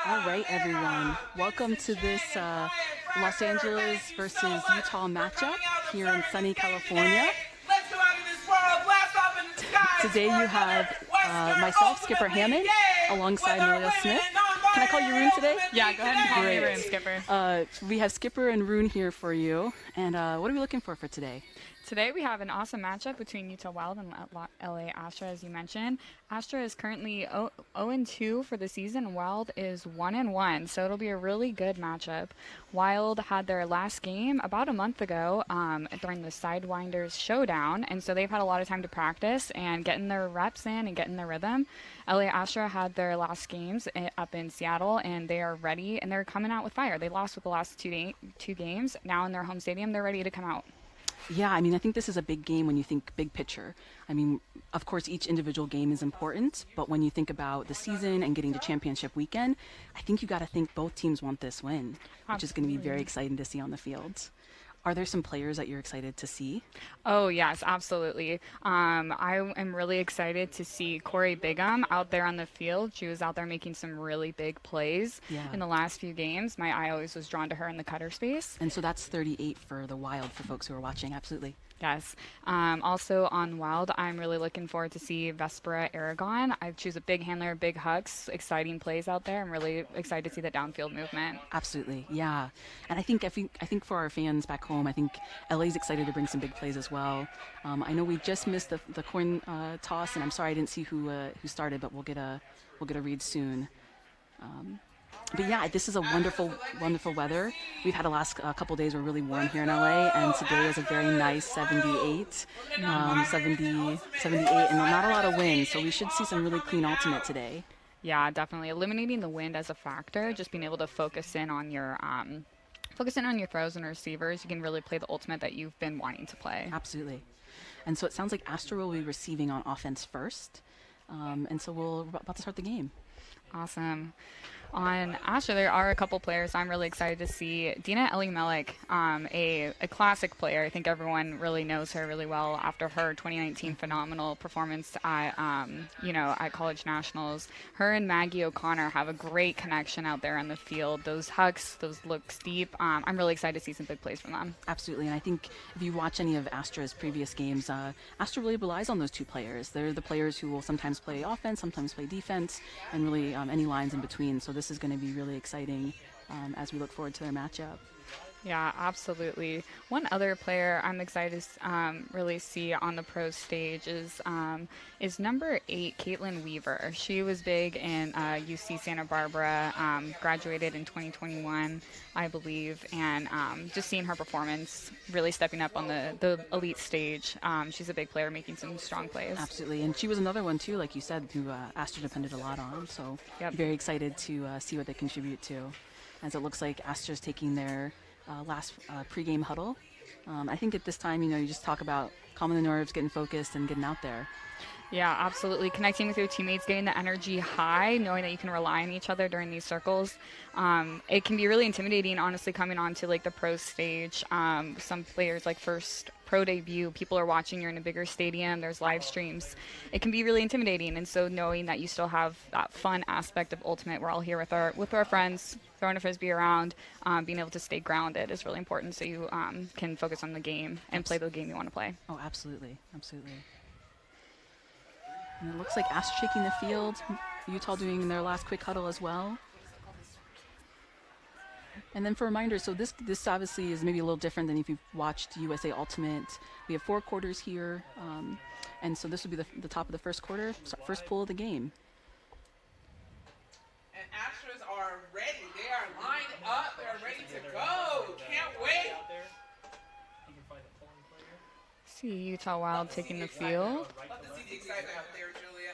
All right, everyone. Welcome to this Los Angeles versus Utah matchup here in sunny California. Today you have myself, Skipper Hammond, alongside Malia Smith. Can I call you Rune today? Yeah, go ahead and call me Rune, Skipper. We have Skipper and Rune here for you. And what are we looking for today? Today we have an awesome matchup between Utah Wild and LA Astra, as you mentioned. Astra is currently 0-2 for the season. Wild is 1-1, so it'll be a really good matchup. Wild had their last game about a month ago during the Sidewinders Showdown, and so they've had a lot of time to practice and getting their reps in and getting their rhythm. LA Astra had their last games up in Seattle, and they are ready, and they're coming out with fire. They lost with the last two games. Now in their home stadium, they're ready to come out. Yeah, I mean, I think this is a big game when you think big picture. I mean, of course, each individual game is important, but when you think about the season and getting to championship weekend, I think you got to think both teams want this win, which is going to be very exciting to see on the field. Are there some players that you're excited to see? Oh, yes, absolutely. I am really excited to see Corey Bigham out there on the field. She was out there making some really big plays in the last few games. My eye always was drawn to her in the cutter space. And so that's 38 for the Wild for folks who are watching. Absolutely. Yes. Also on Wild, I'm really looking forward to see Vespera Aragon. I choose a big handler, big hucks, exciting plays out there. I'm really excited to see the downfield movement. Absolutely, yeah. And I think for our fans back home, I think LA's excited to bring some big plays as well. I know we just missed the coin toss, and I'm sorry I didn't see who started, but we'll get a read soon. But yeah, this is a wonderful, wonderful weather. We've had the last couple days were really warm here in LA, and today is a very nice 78, 78, and not a lot of wind, so we should see some really clean ultimate today. Yeah, definitely. Eliminating the wind as a factor, just being able to focus in on your throws and receivers, you can really play the ultimate that you've been wanting to play. Absolutely. And so it sounds like Astra will be receiving on offense first, and so we're about to start the game. Awesome. On Astra, there are a couple players I'm really excited to see. Dina Elimelech, a classic player. I think everyone really knows her really well after her 2019 phenomenal performance at College Nationals. Her and Maggie O'Connor have a great connection out there on the field. Those hucks, those looks deep. I'm really excited to see some big plays from them. Absolutely, and I think if you watch any of Astra's previous games, Astra really relies on those two players. They're the players who will sometimes play offense, sometimes play defense, and really any lines in between. So this is going to be really exciting as we look forward to their matchup. Yeah, absolutely. One other player I'm excited to really see on the pro stage is number 8, Caitlin Weaver. She was big in UC Santa Barbara, graduated in 2021, I believe, and just seeing her performance, really stepping up on the elite stage. She's a big player making some strong plays. Absolutely, and she was another one too, like you said, who Astra depended a lot on, so very excited to see what they contribute to. As it looks like Astra's taking their last pregame huddle. I think at this time, you just talk about calming the nerves, getting focused, and getting out there. Yeah, absolutely. Connecting with your teammates, getting the energy high, knowing that you can rely on each other during these circles. It can be really intimidating, honestly, coming onto the pro stage. Some players first pro debut, people are watching, you're in a bigger stadium, there's live streams. It can be really intimidating, and so knowing that you still have that fun aspect of Ultimate, we're all here with our friends, throwing a frisbee around, being able to stay grounded is really important so you can focus on the game and play the game you want to play. Oh, absolutely, absolutely. And it looks like Astra shaking the field, Utah doing their last quick huddle as well. And then for reminders, so this obviously is maybe a little different than if you've watched USA Ultimate. We have 4 quarters here, and so this will be the top of the first quarter, first pull of the game. And Astros are ready. They are lined up. They're ready to go. Can't wait. See Utah Wild taking the field. Love to see the excitement out there, Julia.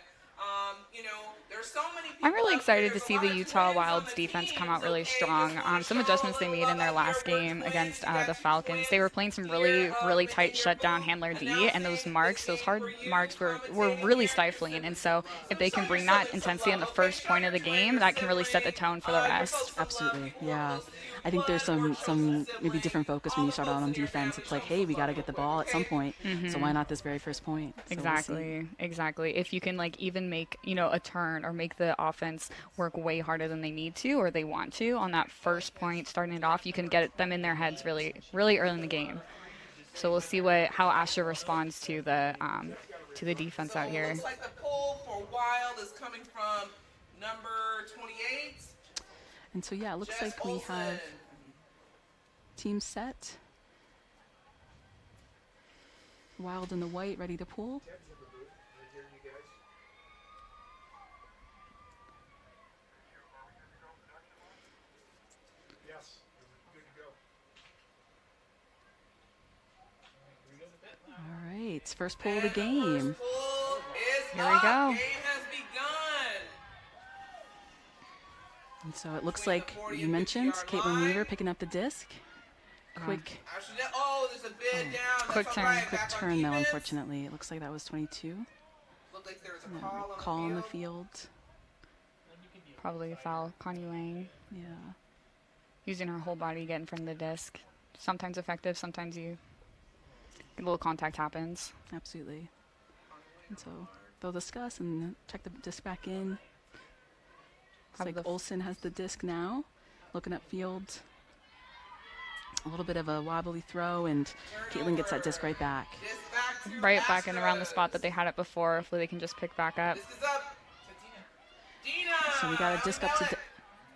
There's so many people. I'm really excited to see the Utah Wild's defense come out really strong. Some adjustments they made in their last game against the Falcons. They were playing some really, really tight shutdown handler D, and those hard marks were really stifling. And so if they can bring that intensity on the first point of the game, that can really set the tone for the rest. Absolutely, yeah. I think there's some maybe different focus when you start out on defense. It's like, hey, we got to get the ball at some point. So why not this very first point? So exactly. If you can even make a turn or make the offense work way harder than they need to or they want to on that first point, starting it off. You can get them in their heads really, really early in the game. So we'll see how Astra responds to the defense out here. Looks like the pull for Wild is coming from number 28. And so, yeah, it looks Jess like we Olsen. have team set. Wild in the white, ready to pull. All right, first pull of the game. Here we go. Game has begun. And so it looks like you mentioned Caitlin Weaver picking up the disc. Quick Oh, there's a bid down. Quick That's turn. all right. quick Back on turn though, defense. unfortunately. It looks like that was 22. Looked like there was Yeah, a call call on on the the field. field. Probably a foul. Connie Wang Yeah. using her whole body to get in front of the disc. Sometimes effective, sometimes a little contact happens. Absolutely. And so they'll discuss and check the disc back in. Looks Have like the Olsen has the disc now. Looking up field. A little bit of a wobbly throw, and Caitlin gets that disc right back. This back to Right back in around the Astros. spot that they had it before. Hopefully they can just pick back up. This is up to Dina. Dina. So we got a disc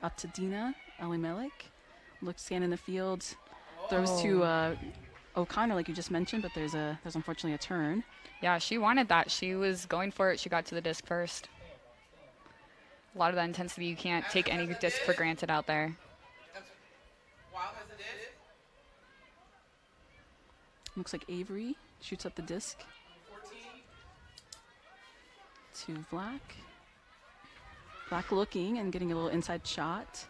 up to Dina Elimelech. Looks scanning the field. Throws to O'Connor, like you just mentioned, but there's unfortunately a turn. Yeah, she wanted that. She was going for it. She got to the disc first. A lot of that intensity. You can't take any disc for granted out there. Wild has a disc. Looks like Avery shoots up the disc 14. to Vlack. Vlack looking and getting a little inside shot.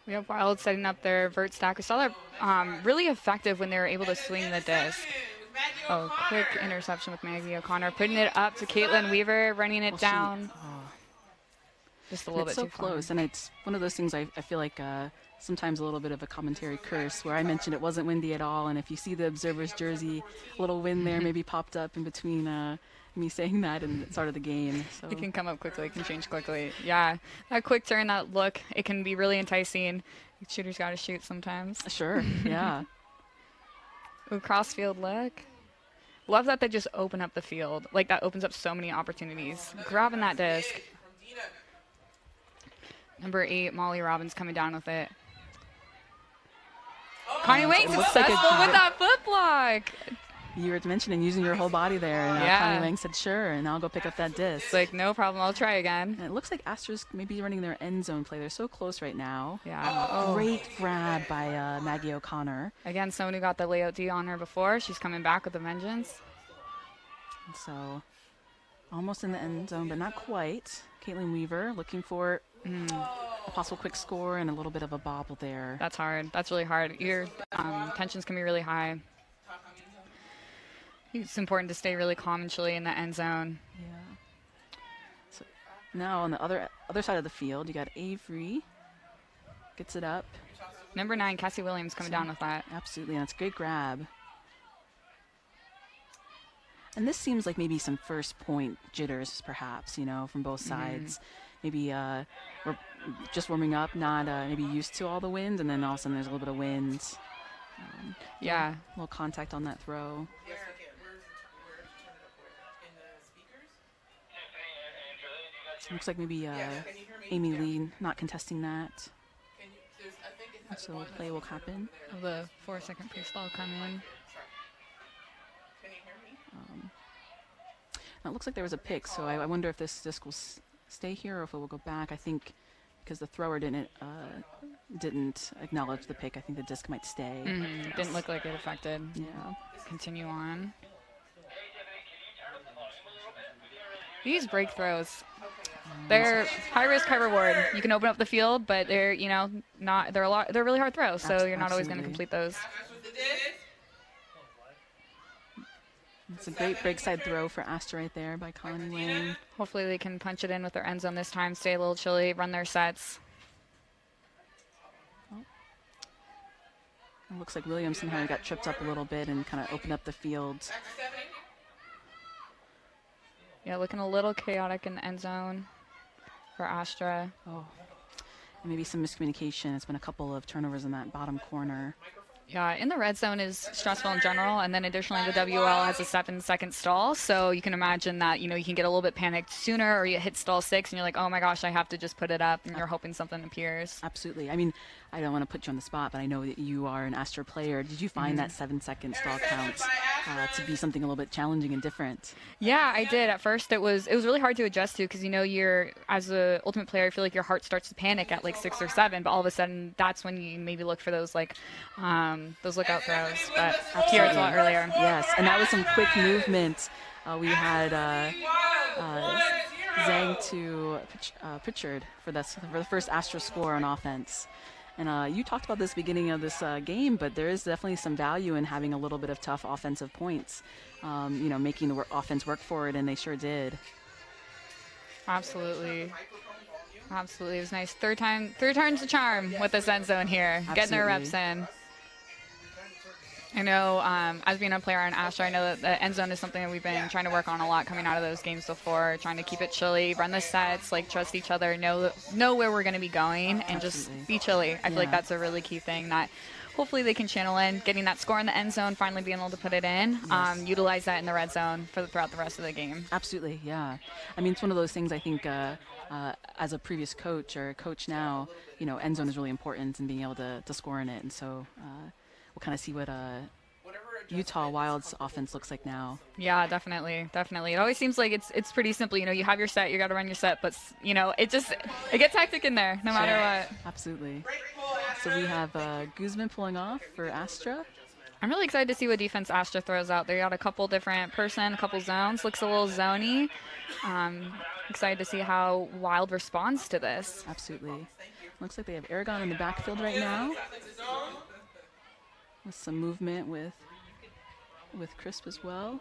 We have Wild setting up their vert stack. We saw that really effective when they were able to swing the disc. Oh, quick interception with Maggie O'Connor. Putting it up to Caitlin Weaver, running it Well, down. Oh, Just a and little it's bit so too far. close, and it's one of those things I feel like sometimes a little bit of a commentary curse, where I mentioned it wasn't windy at all, and if you see the observer's jersey, a little wind there maybe popped up in between me saying that and the start of the game. So It can come up quickly. It can change quickly. Yeah, that quick turn, that look, it can be really enticing. Shooters got to shoot sometimes. sure, yeah. Ooh, crossfield look. Love that they just open up the field. Like, that opens up so many opportunities. Grabbing that disc. From Dina. Number 8, Molly Robbins coming down with it. Oh, Connie Wang it looks like successful a- with that foot block. You were mentioning using your whole body there, and Yeah. Connie Wang said sure, and I'll go pick up that disc. It's like, no problem, I'll try again. And it looks like Astra's maybe running their end zone play. They're so close right now. Yeah. Oh. Great grab by Maggie O'Connor. Again, someone who got the layout D on her before. She's coming back with a vengeance. And so almost in the end zone, but not quite. Caitlin Weaver looking for a possible quick score and a little bit of a bobble there. That's hard. That's really hard. Your tensions can be really high. It's important to stay really calm and chilly in the end zone. Yeah. So now on the other side of the field, you got Avery. Gets it up. Number 9, Cassie Williams coming down with that. Absolutely, and it's a great grab. And this seems like maybe some first point jitters, perhaps, from both sides. Maybe we're just warming up, not maybe used to all the wind, and then all of a sudden there's a little bit of wind. Yeah. A little contact on that throw. Where's the turn it up where? In the speakers? Looks like maybe Can you hear me? Amy Yeah. Lee not contesting that. Can you, I think it has So one play will happen. The 4-second pre-stall come in. Sorry. Can you hear me? Now, it looks like there was a pick, so I wonder if this disc will stay here or if it will go back. I think because the thrower didn't acknowledge the pick, I think the disc might stay. Didn't look like it affected. Yeah. Continue on. These break throws, they're high risk, high reward. You can open up the field, but they're they're really hard throws, so you're not always going to Absolutely. complete those. That's what the disc. It's a great break side throw for Astra right there by Connie Wang. Hopefully they can punch it in with their end zone this time, stay a little chilly, run their sets. It looks like Williams somehow got tripped up a little bit and kind of opened up the field. Back to Stephanie. Yeah, looking a little chaotic in the end zone. for Astra. Oh, and maybe some miscommunication. It's been a couple of turnovers in that bottom corner. Yeah, in the red zone is stressful in general, and then additionally the WL has a 7-second stall, so you can imagine that, you know, you can get a little bit panicked sooner, or you hit stall 6 and you're like, oh my gosh, I have to just put it up, and you're hoping something appears. Absolutely. I mean, I don't want to put you on the spot, but I know that you are an Astra player. Did you find that 7-second stall count to be something a little bit challenging and different? Yeah, I did. At first, it was really hard to adjust to, because, you know, you're, as a ultimate player, I feel like your heart starts to panic at like 6 or 7, but all of a sudden that's when you maybe look for those like those lookout throws. But here it's a lot earlier. Yes, and that was some quick movement. We had Zhang to Pritchard for the first Astra score on offense. And you talked about this beginning of this game, but there is definitely some value in having a little bit of tough offensive points, you know, making the offense work for it, and they sure did. Absolutely. Absolutely. It was nice. Third time's the charm with this end zone here. Absolutely. Getting their reps in. I know, as being a player on Astra, I know that the end zone is something that we've been trying to work on a lot coming out of those games before, trying to keep it chilly, run the sets, like trust each other, know where we're going to be going, and just be chilly. I feel like that's a really key thing that hopefully they can channel in, getting that score in the end zone, finally being able to put it in, utilize that in the red zone throughout the rest of the game. Absolutely, yeah. I mean, it's one of those things I think as a previous coach or coach now, you know, end zone is really important in being able to score in it. And so we'll kind of see what Utah Wild's offense looks like now. Yeah, definitely. It always seems like it's pretty simple. You know, you have your set, you got to run your set, but, you know, it gets hectic in there no matter what. Absolutely. So we have Guzman pulling off for Astra. I'm really excited to see what defense Astra throws out. They got a couple different a couple zones. Looks a little zony. Excited to see how Wild responds to this. Absolutely. Looks like they have Aragon in the backfield right now, with some movement with Crisp as well.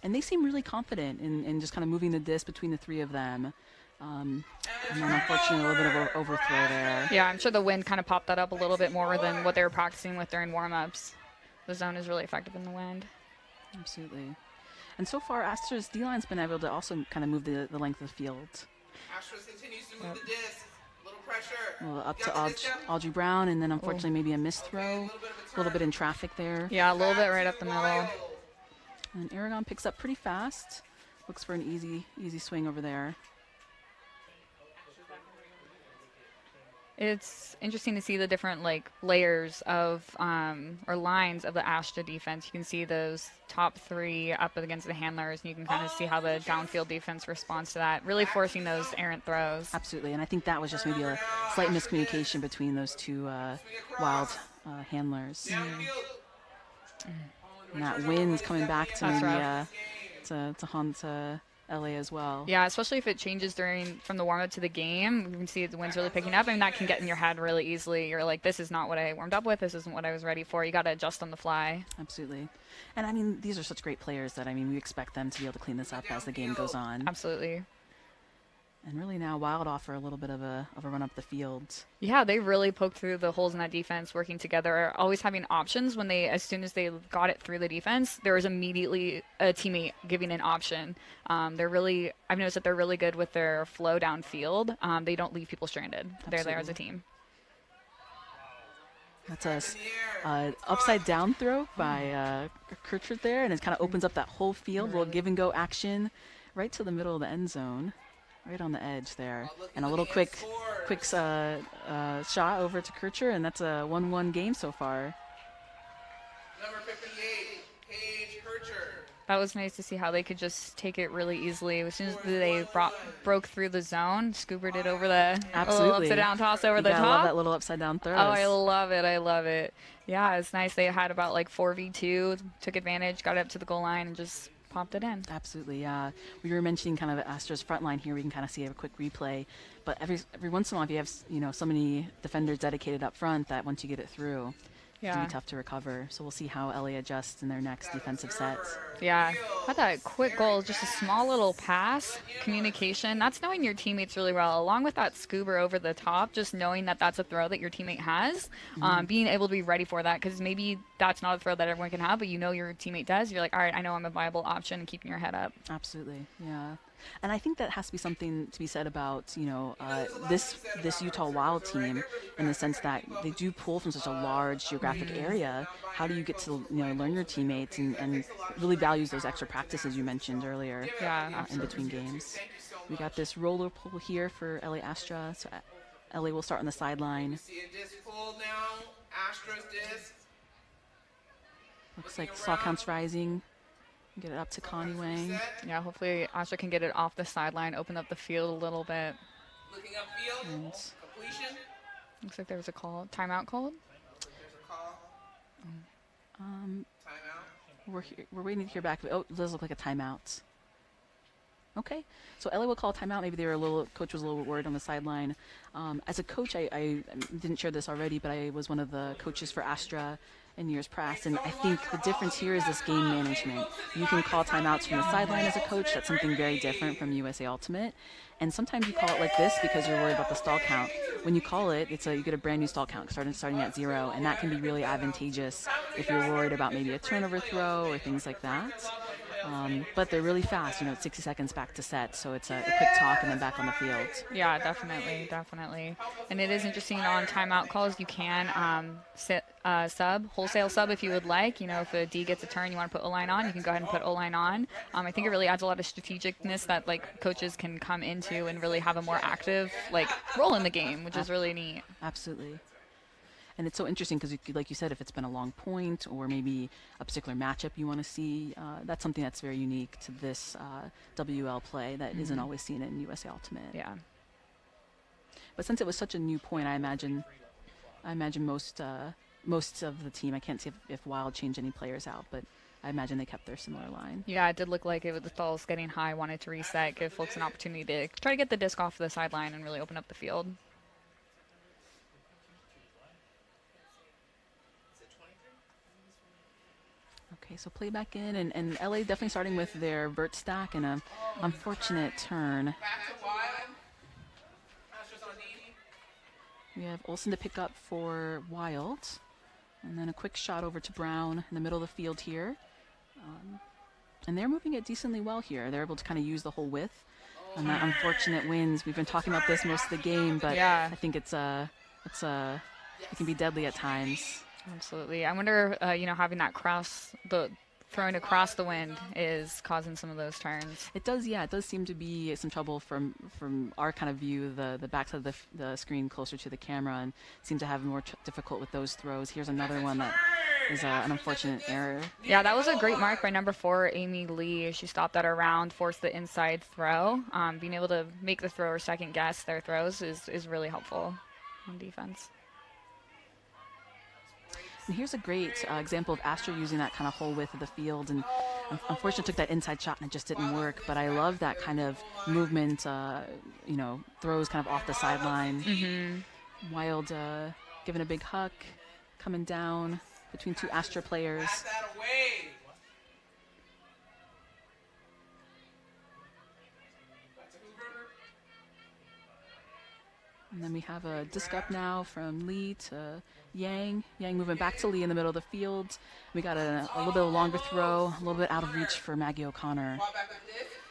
And they seem really confident in just kind of moving the disc between the three of them. And then unfortunately a little bit of an overthrow there. Yeah, I'm sure the wind kind of popped that up a little bit more than what they were practicing with during warm-ups. The zone is really effective in the wind. Absolutely. And so far, Astra's D-line's been able to also kind of move the length of the field. Astros continues to move the disc. A little pressure. Well, up to Audrey Brown, and then unfortunately maybe a missed throw. A little bit in traffic there. Yeah, a little bit right up the middle. And Aragon picks up pretty fast. Looks for an easy swing over there. It's interesting to see the different like layers of or lines of the Astra defense. You can see those top 3 up against the handlers, and you can kind of see how the downfield defense responds to that, really forcing those errant throws. Absolutely, and I think that was just maybe a slight miscommunication between those two Wild handlers. And that wind's coming back to maybe to haunt LA as well. Yeah, especially if it changes from the warm-up to the game. You can see the wind's really picking up, and that can get in your head really easily. You're like, this is not what I warmed up with. This isn't what I was ready for. You got to adjust on the fly. Absolutely. And, I mean, these are such great players that, I mean, we expect them to be able to clean this up as the game goes on. Absolutely. And really now Wild offer a little bit of a run up the field. Yeah, they really poked through the holes in that defense, working together, always having options. As soon as they got it through the defense, there was immediately a teammate giving an option. I've noticed that they're really good with their flow downfield. They don't leave people stranded. Absolutely. They're there as a team. That's a upside down throw by Kirchert there, and it kind of opens up that whole field. A little give and go action right to the middle of the end zone. Right on the edge there. And a little quick shot over to Kircher, and that's a 1-1 game so far. Number 58, Paige Kircher. That was nice to see how they could just take it really easily. As soon as they broke through the zone, scoopered it over the little upside down toss over the top. I love that little upside down throw. Oh, I love it. Yeah, it's nice. They had about like 4v2, took advantage, got it up to the goal line, and just popped it in. Absolutely, yeah. We were mentioning kind of Astra's front line here. We can kind of see a quick replay, but every once in a while, if you have so many defenders dedicated up front, that once you get it through, it's gonna be tough to recover. So we'll see how LA adjusts in their next defensive set. Yeah, had that quick goal, just a small little pass, communication. That's knowing your teammates really well, along with that scoober over the top, just knowing that that's a throw that your teammate has, being able to be ready for that, because maybe that's not a throw that everyone can have, but you know your teammate does. You're like, all right, I know I'm a viable option, and keeping your head up. Absolutely, yeah. And I think that has to be something to be said about, this Utah Wild team, in the sense that they do pull from such a large geographic area. How do you get to, learn your teammates and really values those extra practices you mentioned earlier Yeah, in absolutely. between games. We got this roller pull here for LA Astra. So LA will start on the sideline. See a disc pull now. Astra's disc. Looks like saw counts rising. Get it up to Connie Wang. Yeah, hopefully Astra can get it off the sideline, open up the field a little bit. Looking upfield. And Completion. Looks like there was a timeout called. There's a call. Timeout. we're waiting to hear back. Oh, it does look like a timeout. Okay, so LA will call timeout. Maybe coach was a little worried on the sideline. As a coach, I didn't share this already, but I was one of the coaches for Astra in years past, and I think the difference here is this game management. You can call timeouts from the sideline as a coach. That's something very different from USA Ultimate. And sometimes you call it like this because you're worried about the stall count. When you call it, you get a brand new stall count starting at 0, and that can be really advantageous if you're worried about maybe a turnover throw or things like that. But they're really fast, 60 seconds back to set, so it's a quick talk and then back on the field. Yeah, definitely. And it is interesting on timeout calls. You can wholesale sub if you would like. If a D gets a turn, you want to put O-line on, you can go ahead and put O-line on. I think it really adds a lot of strategicness that coaches can come into and really have a more active role in the game, which is really neat. Absolutely. And it's so interesting because, like you said, if it's been a long point or maybe a particular matchup you want to see, that's something that's very unique to this WL play that isn't always seen in USA Ultimate. Yeah. But since it was such a new point, I imagine most of the team. I can't see if Wild changed any players out, but I imagine they kept their similar line. Yeah, it did look like it with the stalls getting high, wanted to reset, give folks an opportunity to try to get the disc off the sideline and really open up the field. Okay, so play back in, and LA definitely starting with their vert stack and an unfortunate turn. Back to Wild. Astra's on DD. We have Olsen to pick up for Wild, and then a quick shot over to Brown in the middle of the field here. And they're moving it decently well here. They're able to kind of use the whole width. And that unfortunate wins. We've been talking about this most of the game, but yeah. I think it can be deadly at times. Absolutely. I wonder, having that throwing across the wind is causing some of those turns. It does, yeah. It does seem to be some trouble from our kind of view, the backside of the screen closer to the camera, and seem to have more difficult with those throws. Here's another one that is an unfortunate error. Yeah, that was a great mark by number 4, Amy Lee. She stopped that around, forced the inside throw. Being able to make the thrower second guess their throws is really helpful on defense. And here's a great example of Astra using that kind of whole width of the field, and unfortunately took that inside shot and it just didn't work. But I love that kind of movement, throws kind of off the sideline. Mm-hmm. Wild giving a big huck, coming down between two Astra players. Pass that away. Back to Hoover. And then we have a disc up now from Lee to Yang. Yang moving back to Lee in the middle of the field. We got a little bit of a longer throw, a little bit out of reach for Maggie O'Connor.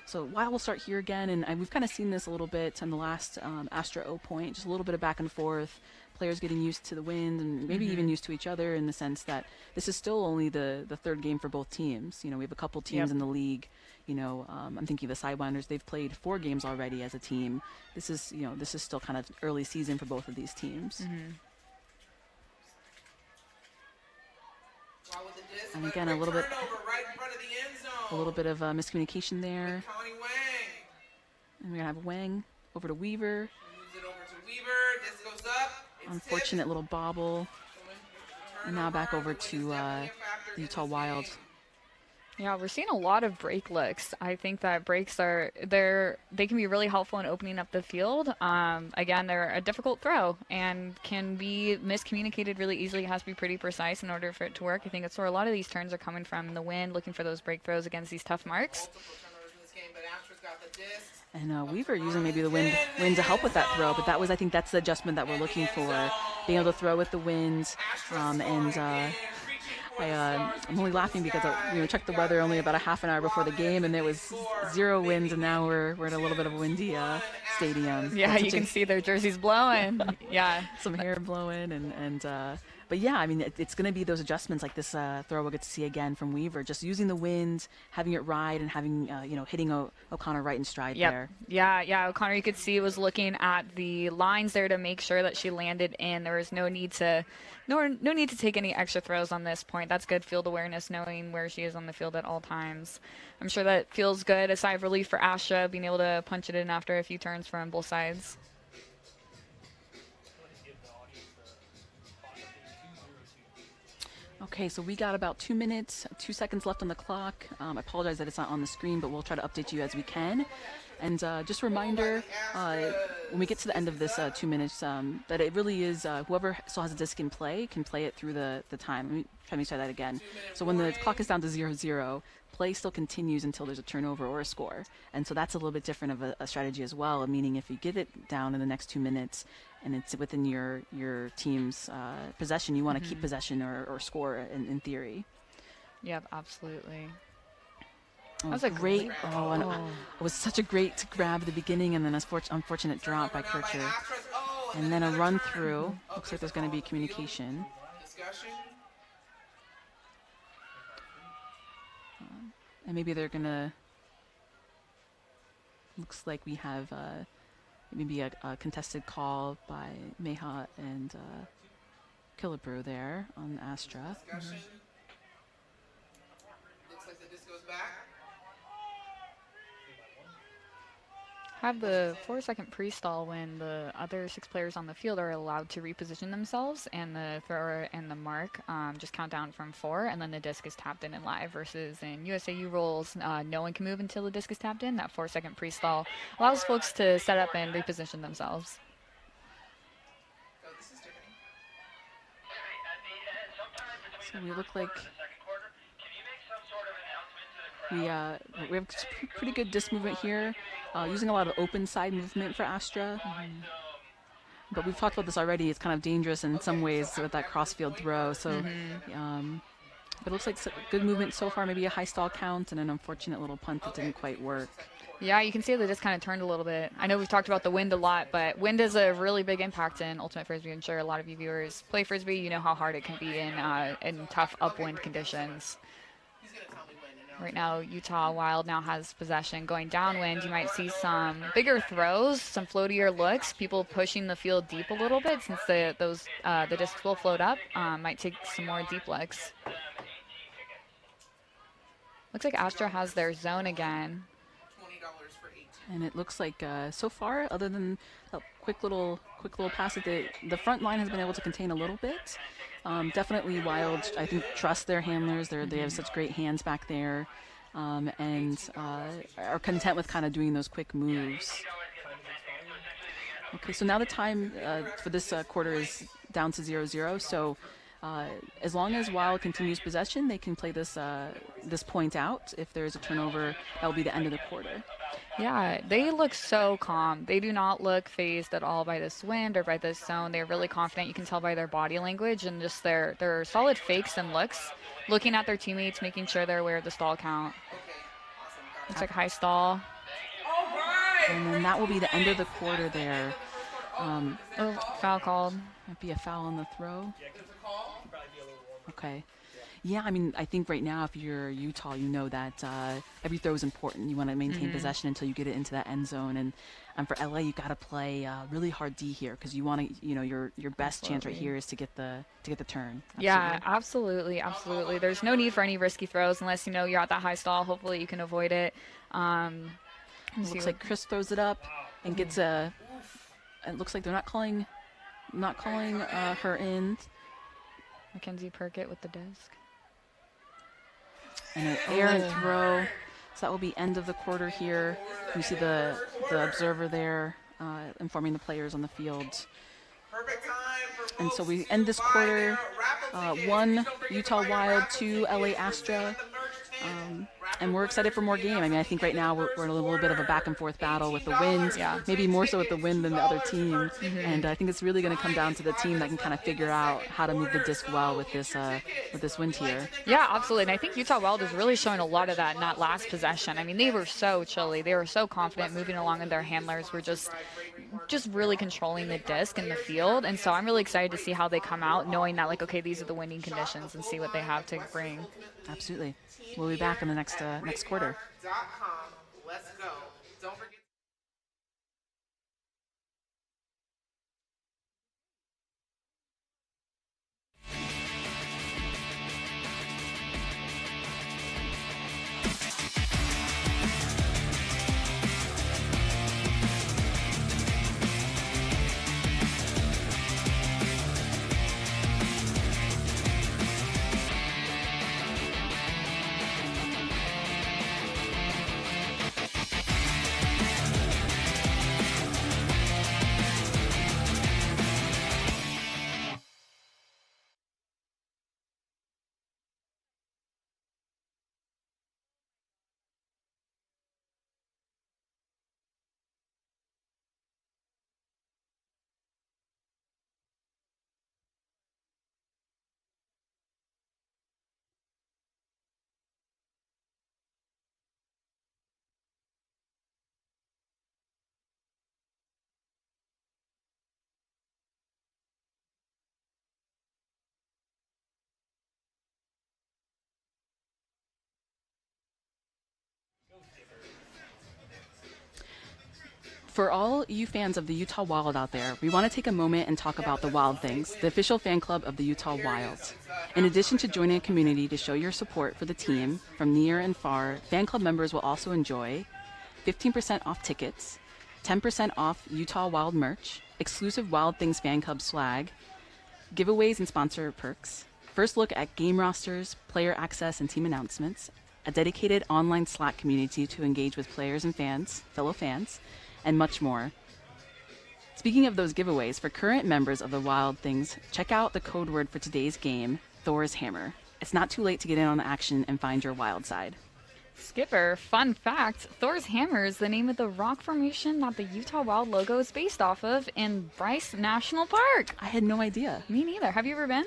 So Wild will start here again, and we've kind of seen this a little bit in the last Astra O point, just a little bit of back and forth, players getting used to the wind and maybe even used to each other, in the sense that this is still only the third game for both teams. We have a couple teams in the league. I'm thinking of the Sidewinders. They've played 4 games already as a team. This is still kind of early season for both of these teams. Mm-hmm. And again, a little bit of miscommunication there. And we're gonna have Wang over to Weaver. Unfortunate little bobble. And now back over to the Utah Wild. Yeah, we're seeing a lot of break looks. I think that breaks they can be really helpful in opening up the field. Again, they're a difficult throw and can be miscommunicated really easily. It has to be pretty precise in order for it to work. I think it's where a lot of these turns are coming from in the wind, looking for those break throws against these tough marks. And Weaver using maybe the wind to help with that throw, but I think that's the adjustment that we're looking for, being able to throw with the wind. And I'm only laughing because I checked the weather only about a half an hour before the game, and there was 0 winds, and now we're at a little bit of a windy stadium. Yeah, you can see their jerseys blowing. Yeah, some hair blowing, but yeah, I mean, it's going to be those adjustments like this throw we'll get to see again from Weaver, just using the wind, having it ride, and having hitting O'Connor right in stride there. Yeah. O'Connor, you could see, was looking at the lines there to make sure that she landed in. There was no need to take any extra throws on this point. That's good field awareness, knowing where she is on the field at all times. I'm sure that feels good. A sigh of relief for Astra, being able to punch it in after a few turns from both sides. Okay, so we got about 2 minutes, 2 seconds left on the clock. I apologize that it's not on the screen, but we'll try to update you as we can. And just a reminder, when we get to the end of this 2 minutes, that it really is whoever still has a disc in play can play it through the time. Let me try that again. So when the clock is down to 0-0, play still continues until there's a turnover or a score. And so that's a little bit different of a strategy as well, meaning if you get it down in the next 2 minutes and it's within your team's possession, you want to keep possession or score in theory. Yep, absolutely. That was a great. It was such a great grab at the beginning, and then an unfortunate drop by Kircher, and then a run through. Looks like there's going to be communication. And maybe they're gonna. Looks like we have maybe a contested call by Meha and Killebrew there on Astra. Looks like the disc goes back. Have the 4-second pre-stall when the other 6 players on the field are allowed to reposition themselves, and the thrower and the mark just count down from 4, and then the disc is tapped in live, versus in USAU rules, no one can move until the disc is tapped in. That 4-second pre-stall allows folks to set up and reposition themselves. So we look like we have pretty good disc movement here, using a lot of open side movement for Astra. But we've talked about this already. It's kind of dangerous in some ways with that cross-field throw. So, but it looks like good movement so far. Maybe a high stall count and an unfortunate little punt that didn't quite work. Yeah, you can see that just kind of turned a little bit. I know we've talked about the wind a lot, but wind is a really big impact in Ultimate Frisbee. I'm sure a lot of you viewers play Frisbee. You know how hard it can be in tough upwind conditions. Right now, Utah Wild now has possession. Going downwind, you might see some bigger throws, some floatier looks, people pushing the field deep a little bit, since the discs will float up. Might take some more deep looks. Looks like Astra has their zone again. And it looks like so far, other than a quick little pass, that the front line has been able to contain a little bit. Definitely Wild, I think, trust their handlers. They have such great hands back there, and are content with kind of doing those quick moves. Okay, so now the time for this quarter is down to 0-0. So as long as Wild continues possession, they can play this point out. If there is a turnover, that will be the end of the quarter. Yeah, they look so calm. They do not look phased at all by this wind or by this zone. They're really confident. You can tell by their body language and just their solid fakes and looks, looking at their teammates, making sure they're aware of the stall count. Looks like high stall. And then that will be the end of the quarter there. Foul called. Might be a foul on the throw. Okay. Yeah, I mean, I think right now, if you're Utah, you know that every throw is important. You want to maintain possession until you get it into that end zone. And for LA, you got to play really hard D here, because you want to, your best chance right here is to get the turn. Absolutely. Yeah, absolutely. There's no need for any risky throws unless you're at that high stall. Hopefully, you can avoid it. It looks like Chris throws it up and gets a. It looks like they're not calling her in. Mackenzie Perkett with the disc. And an errant throw. So that will be end of the quarter here. You see the observer there informing the players on the field. And so we end this quarter 1 Utah Wild, 2 LA Astra. and we're excited for more game. I mean, I think right now we're in a little bit of a back and forth battle with the wind, maybe more so with the wind than the other team. And I think it's really going to come down to the team that can kind of figure out how to move the disc well with this wind here. Yeah, absolutely. And I think Utah Wild is really showing a lot of that in that last possession. I mean, they were so chilly. They were so confident moving along, and their handlers were just really controlling the disc in the field. And so I'm really excited to see how they come out, knowing that, like, okay, these are the winning conditions, and see what they have to bring. Absolutely. We'll be back in the next quarter. Let's go. Don't forget. For all you fans of the Utah Wild out there, we want to take a moment and talk about the Wild Things, the official fan club of the Utah Wild. In addition to joining a community to show your support for the team from near and far, fan club members will also enjoy 15% off tickets, 10% off Utah Wild merch, exclusive Wild Things fan club swag, giveaways and sponsor perks, first look at game rosters, player access and team announcements, a dedicated online Slack community to engage with players and fans, fellow fans, and much more. Speaking of those giveaways, for current members of the Wild Things, check out the code word for today's game, Thor's Hammer. It's not too late to get in on the action and find your wild side. Skipper, fun fact, Thor's Hammer is the name of the rock formation that the Utah Wild logo is based off of in Bryce National Park. I had no idea. Me neither. Have you ever been?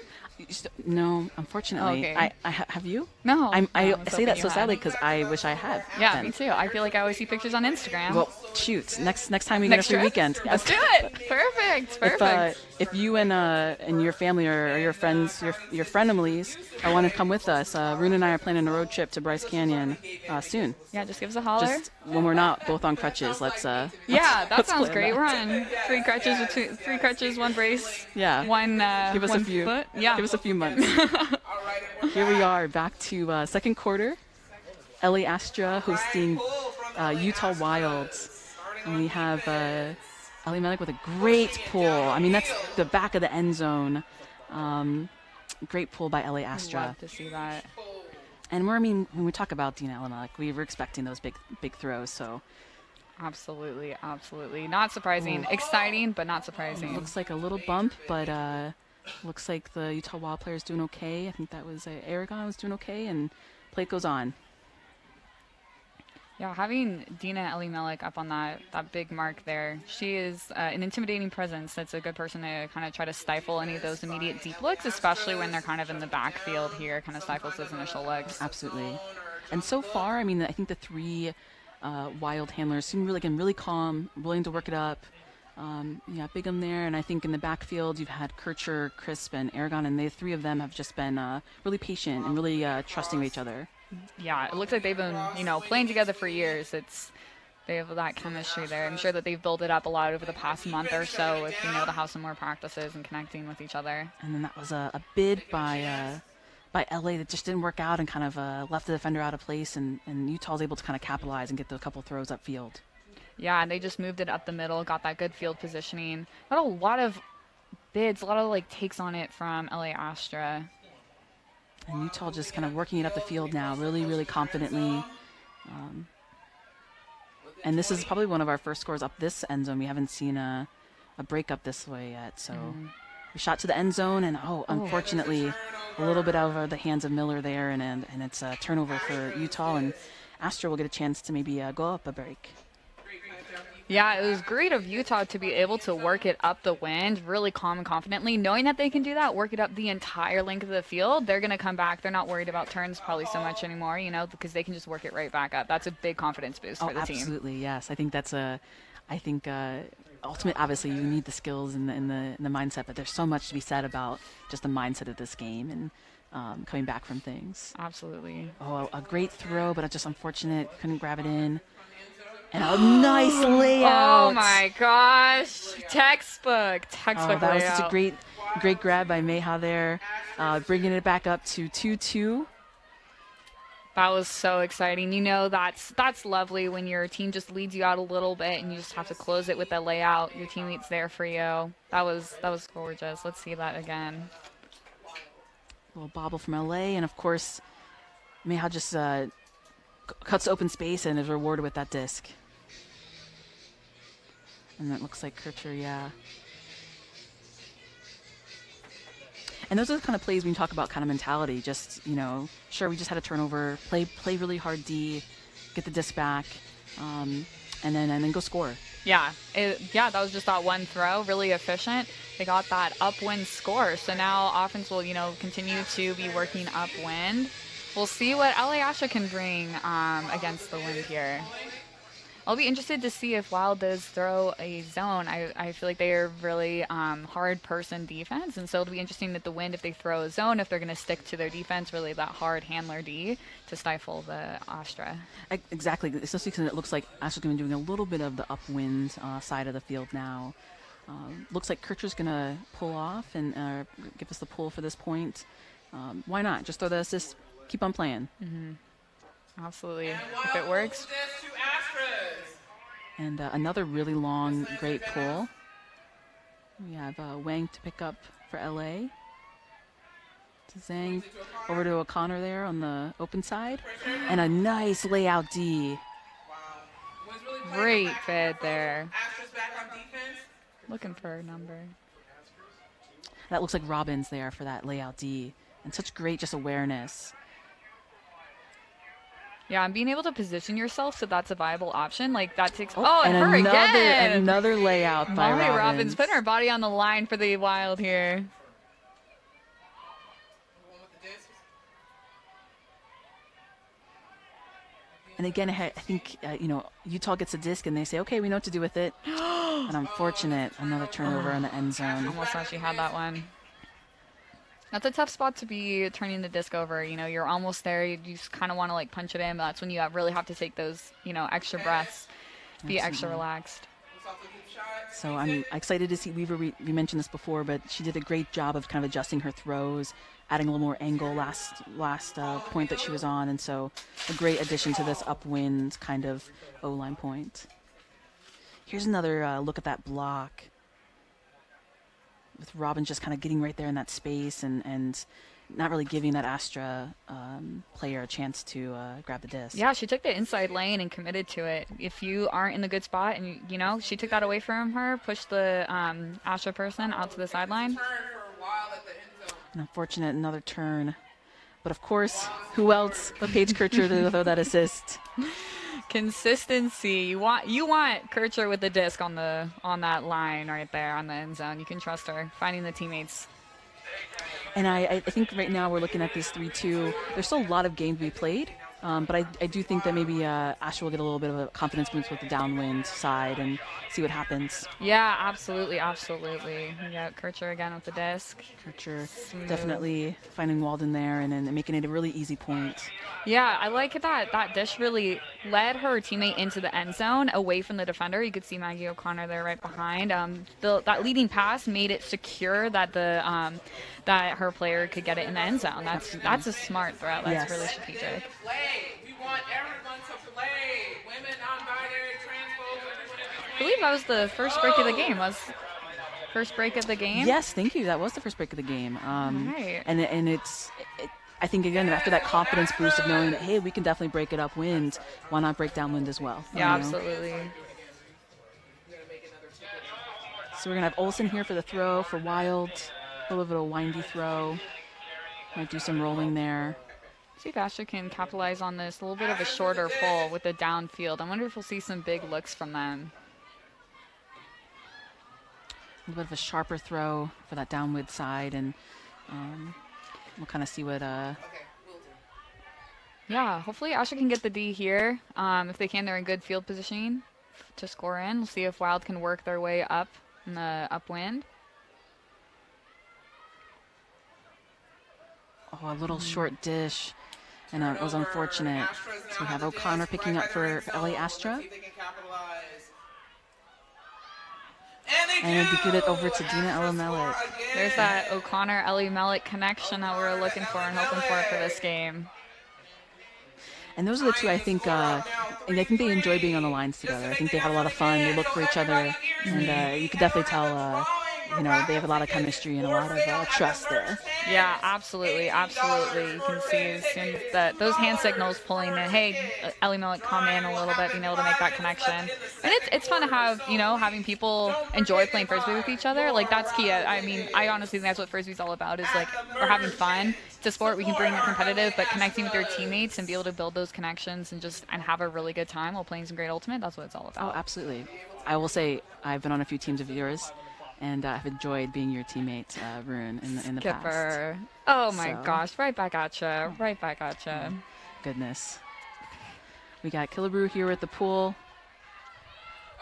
No, unfortunately. Okay. Have you? No. I was say that hoping so you sadly had. because I wish I had. Yeah, been. me too. I feel like I always see pictures on Instagram. Well, shoot. Next time we get a Next free trip? weekend. Let's do it. Perfect. If you and your family or your friends, your friendlies, want to come with us, Rune and I are planning a road trip to Bryce Canyon soon. Yeah, just give us a holler. Just when we're not both on crutches, let's. Yeah, that let's sounds plan great. that. We're on three crutches, one brace. Yeah. One. Give us one a few. foot. Yeah. Give us a few months. Here we are, back to second quarter. LA Astra hosting Utah Wilds. And we have Ali Malik with a great pull. I mean, that's the back of the end zone. Great pull by LA Astra. Love to see that. And when we talk about Dina Ali Malik, we were expecting those big throws. So Absolutely. Not surprising. Exciting, but not it surprising. looks like a little bump, but looks like the Utah Wild player is doing okay. I think that was Aragon was doing okay, and play goes on. Yeah, having Dina Elimelech up on that big mark there, she is an intimidating presence. That's a good person to kind of try to stifle any of those immediate deep looks, especially when they're kind of in the backfield here, kind of stifles those initial looks. Absolutely. And so far, I mean, I think the three Wild handlers seem really calm, willing to work it up. Bigham there, and I think in the backfield you've had Kircher, Crisp, and Aragon, and the three of them have just been really patient and really trusting of each other. Yeah, it looks like they've been, playing together for years. They have that chemistry there. I'm sure that they've built it up a lot over the past month or so with being able to have some more practices and connecting with each other. And then that was a bid by LA that just didn't work out and kind of left the defender out of place, and Utah was able to kind of capitalize and get the couple throws upfield. Yeah, and they just moved it up the middle, got that good field positioning. Got a lot of bids, a lot of takes on it from LA Astra. And Utah just kind of working it up the field now, really confidently. And this is probably one of our first scores up this end zone. We haven't seen a break up this way yet. So we shot to the end zone, and unfortunately, a little bit out of the hands of Miller there, and it's a turnover for Utah. And Astra will get a chance to maybe go up a break. Yeah, it was great of Utah to be able to work it up the wind really calm and confidently, knowing that they can do that, work it up the entire length of the field. They're going to come back. They're not worried about turns probably so much anymore, you know, because they can just work it right back up. That's a big confidence boost for the team. Absolutely, yes. I think ultimately, obviously, you need the skills and the mindset, but there's so much to be said about just the mindset of this game and coming back from things. Absolutely. Oh, a great throw, but just unfortunate. Couldn't grab it in. And a nice layout. Oh my gosh. Textbook That layout. was such a great grab by Meha there. Bringing it back up to 2-2. That was so exciting. You know, that's lovely when your team just leads you out a little bit and you just have to close it with the layout. Your teammate's there for you. That was gorgeous. Let's see that again. A little bobble from LA, and of course, Meha just cuts open space and is rewarded with that disc. And that looks like Kircher, yeah. And those are the kind of plays when you talk about kind of mentality. Just, you know, sure, we just had a turnover, play really hard D, get the disc back, and then go score. Yeah, that was just that one throw, really efficient. They got that upwind score. So now offense will, you know, continue to be working upwind. We'll see what LA Astra can bring against the wind here. I'll be interested to see if Wild does throw a zone. I feel like they are really hard person defense, and so it'll be interesting that the wind, if they throw a zone, if they're going to stick to their defense, really that hard handler D to stifle the Astra. Exactly, especially because it looks like Astra's going to be doing a little bit of the upwind side of the field now. Looks like Kircher's going to pull off and give us the pull for this point. Why not? Just throw the assist, keep on playing. Mm-hmm. Absolutely, if it works. And another really long, great pull. We have Wang to pick up for LA. To Zhang, over to O'Connor there on the open side. And a nice layout D. Great fed there. Looking for a number. That looks like Robbins there for that layout D. And such great just awareness. Yeah, and being able to position yourself so that's a viable option, like that takes. And her again! Another layout by Molly Robbins. Putting her body on the line for the Wild here. And again, I think Utah gets a disc and they say, okay, we know what to do with it. And unfortunate, another turnover in the end zone. Almost thought she had that one. That's a tough spot to be turning the disc over. You know, you're almost there. You just kind of want to like punch it in, but that's when you really have to take those, extra breaths, be extra relaxed. So I'm excited to see Weaver. We mentioned this before, but she did a great job of kind of adjusting her throws, adding a little more angle last point that she was on, and so a great addition to this upwind kind of O-line point. Here's another look at that block, with Robin just kind of getting right there in that space and not really giving that Astra player a chance to grab the disc. Yeah, she took the inside lane and committed to it. If you aren't in the good spot and, she took that away from her, pushed the Astra person out to the sideline. An unfortunate another turn. But, of course, who else but Paige Kircher to throw that assist? Consistency. You want Kircher with the disc on that line right there on the end zone. You can trust her finding the teammates. And I think right now we're looking at this 3-2. There's still a lot of games to be played, but I do think that maybe Astra will get a little bit of a confidence boost with the downwind side and see what happens. Yeah, absolutely. We got Kircher again with the disc. Kircher definitely finding Walden there and then making it a really easy point. Yeah, I like that dish really led her teammate into the end zone away from the defender. You could see Maggie O'Connor there right behind. That leading pass made it secure that that her player could get it in the end zone. That's a smart throw. That's really strategic. We want everyone to play. Women, non-binary, trans folks, I believe that was the first break of the game. First break of the game? Yes, thank you. That was the first break of the game. Right. And I think, again, after that confidence boost of knowing that, hey, we can definitely break it upwind, why not break downwind as well? Yeah, absolutely. So we're going to have Olsen here for the throw for Wild. A little bit of a windy throw. Might do some rolling there. See if Astra can capitalize on this. A little bit of a shorter pull with the downfield. I wonder if we'll see some big looks from them. A little bit of a sharper throw for that downwind side, and we'll kind of see what. Yeah, hopefully Astra can get the D here. If they can, they're in good field positioning to score in. We'll see if Wild can work their way up in the upwind. Oh, a little short dish, and it was unfortunate. So we have O'Connor picking up for LA Astra. And they get it over to Dina Elimelech. There's that O'Connor Elimelech connection that we're looking for and hoping for this game. And those are the two I think, and I think they enjoy being on the lines together. I think they have a lot of fun. They look for each other, and you could definitely tell, you know, they have a lot of chemistry and a lot of trust there. Yeah, absolutely, absolutely. You can see as soon as those hand signals pulling in, hey, Elimelech come in a little bit, being able to make that connection. And it's fun to have, you know, having people enjoy playing Frisbee with each other. Like, that's key. I mean, I honestly think that's what Frisbee's all about, is like, we're having fun. It's a sport we can bring it competitive, but connecting with your teammates and be able to build those connections and have a really good time while playing some great Ultimate, that's what it's all about. Oh, absolutely. I will say I've been on a few teams of yours, and I've enjoyed being your teammate, Rune, in the past. Skipper. Oh my gosh, right back at you. Right back at you. Oh, goodness. We got Killebrew here at the pool.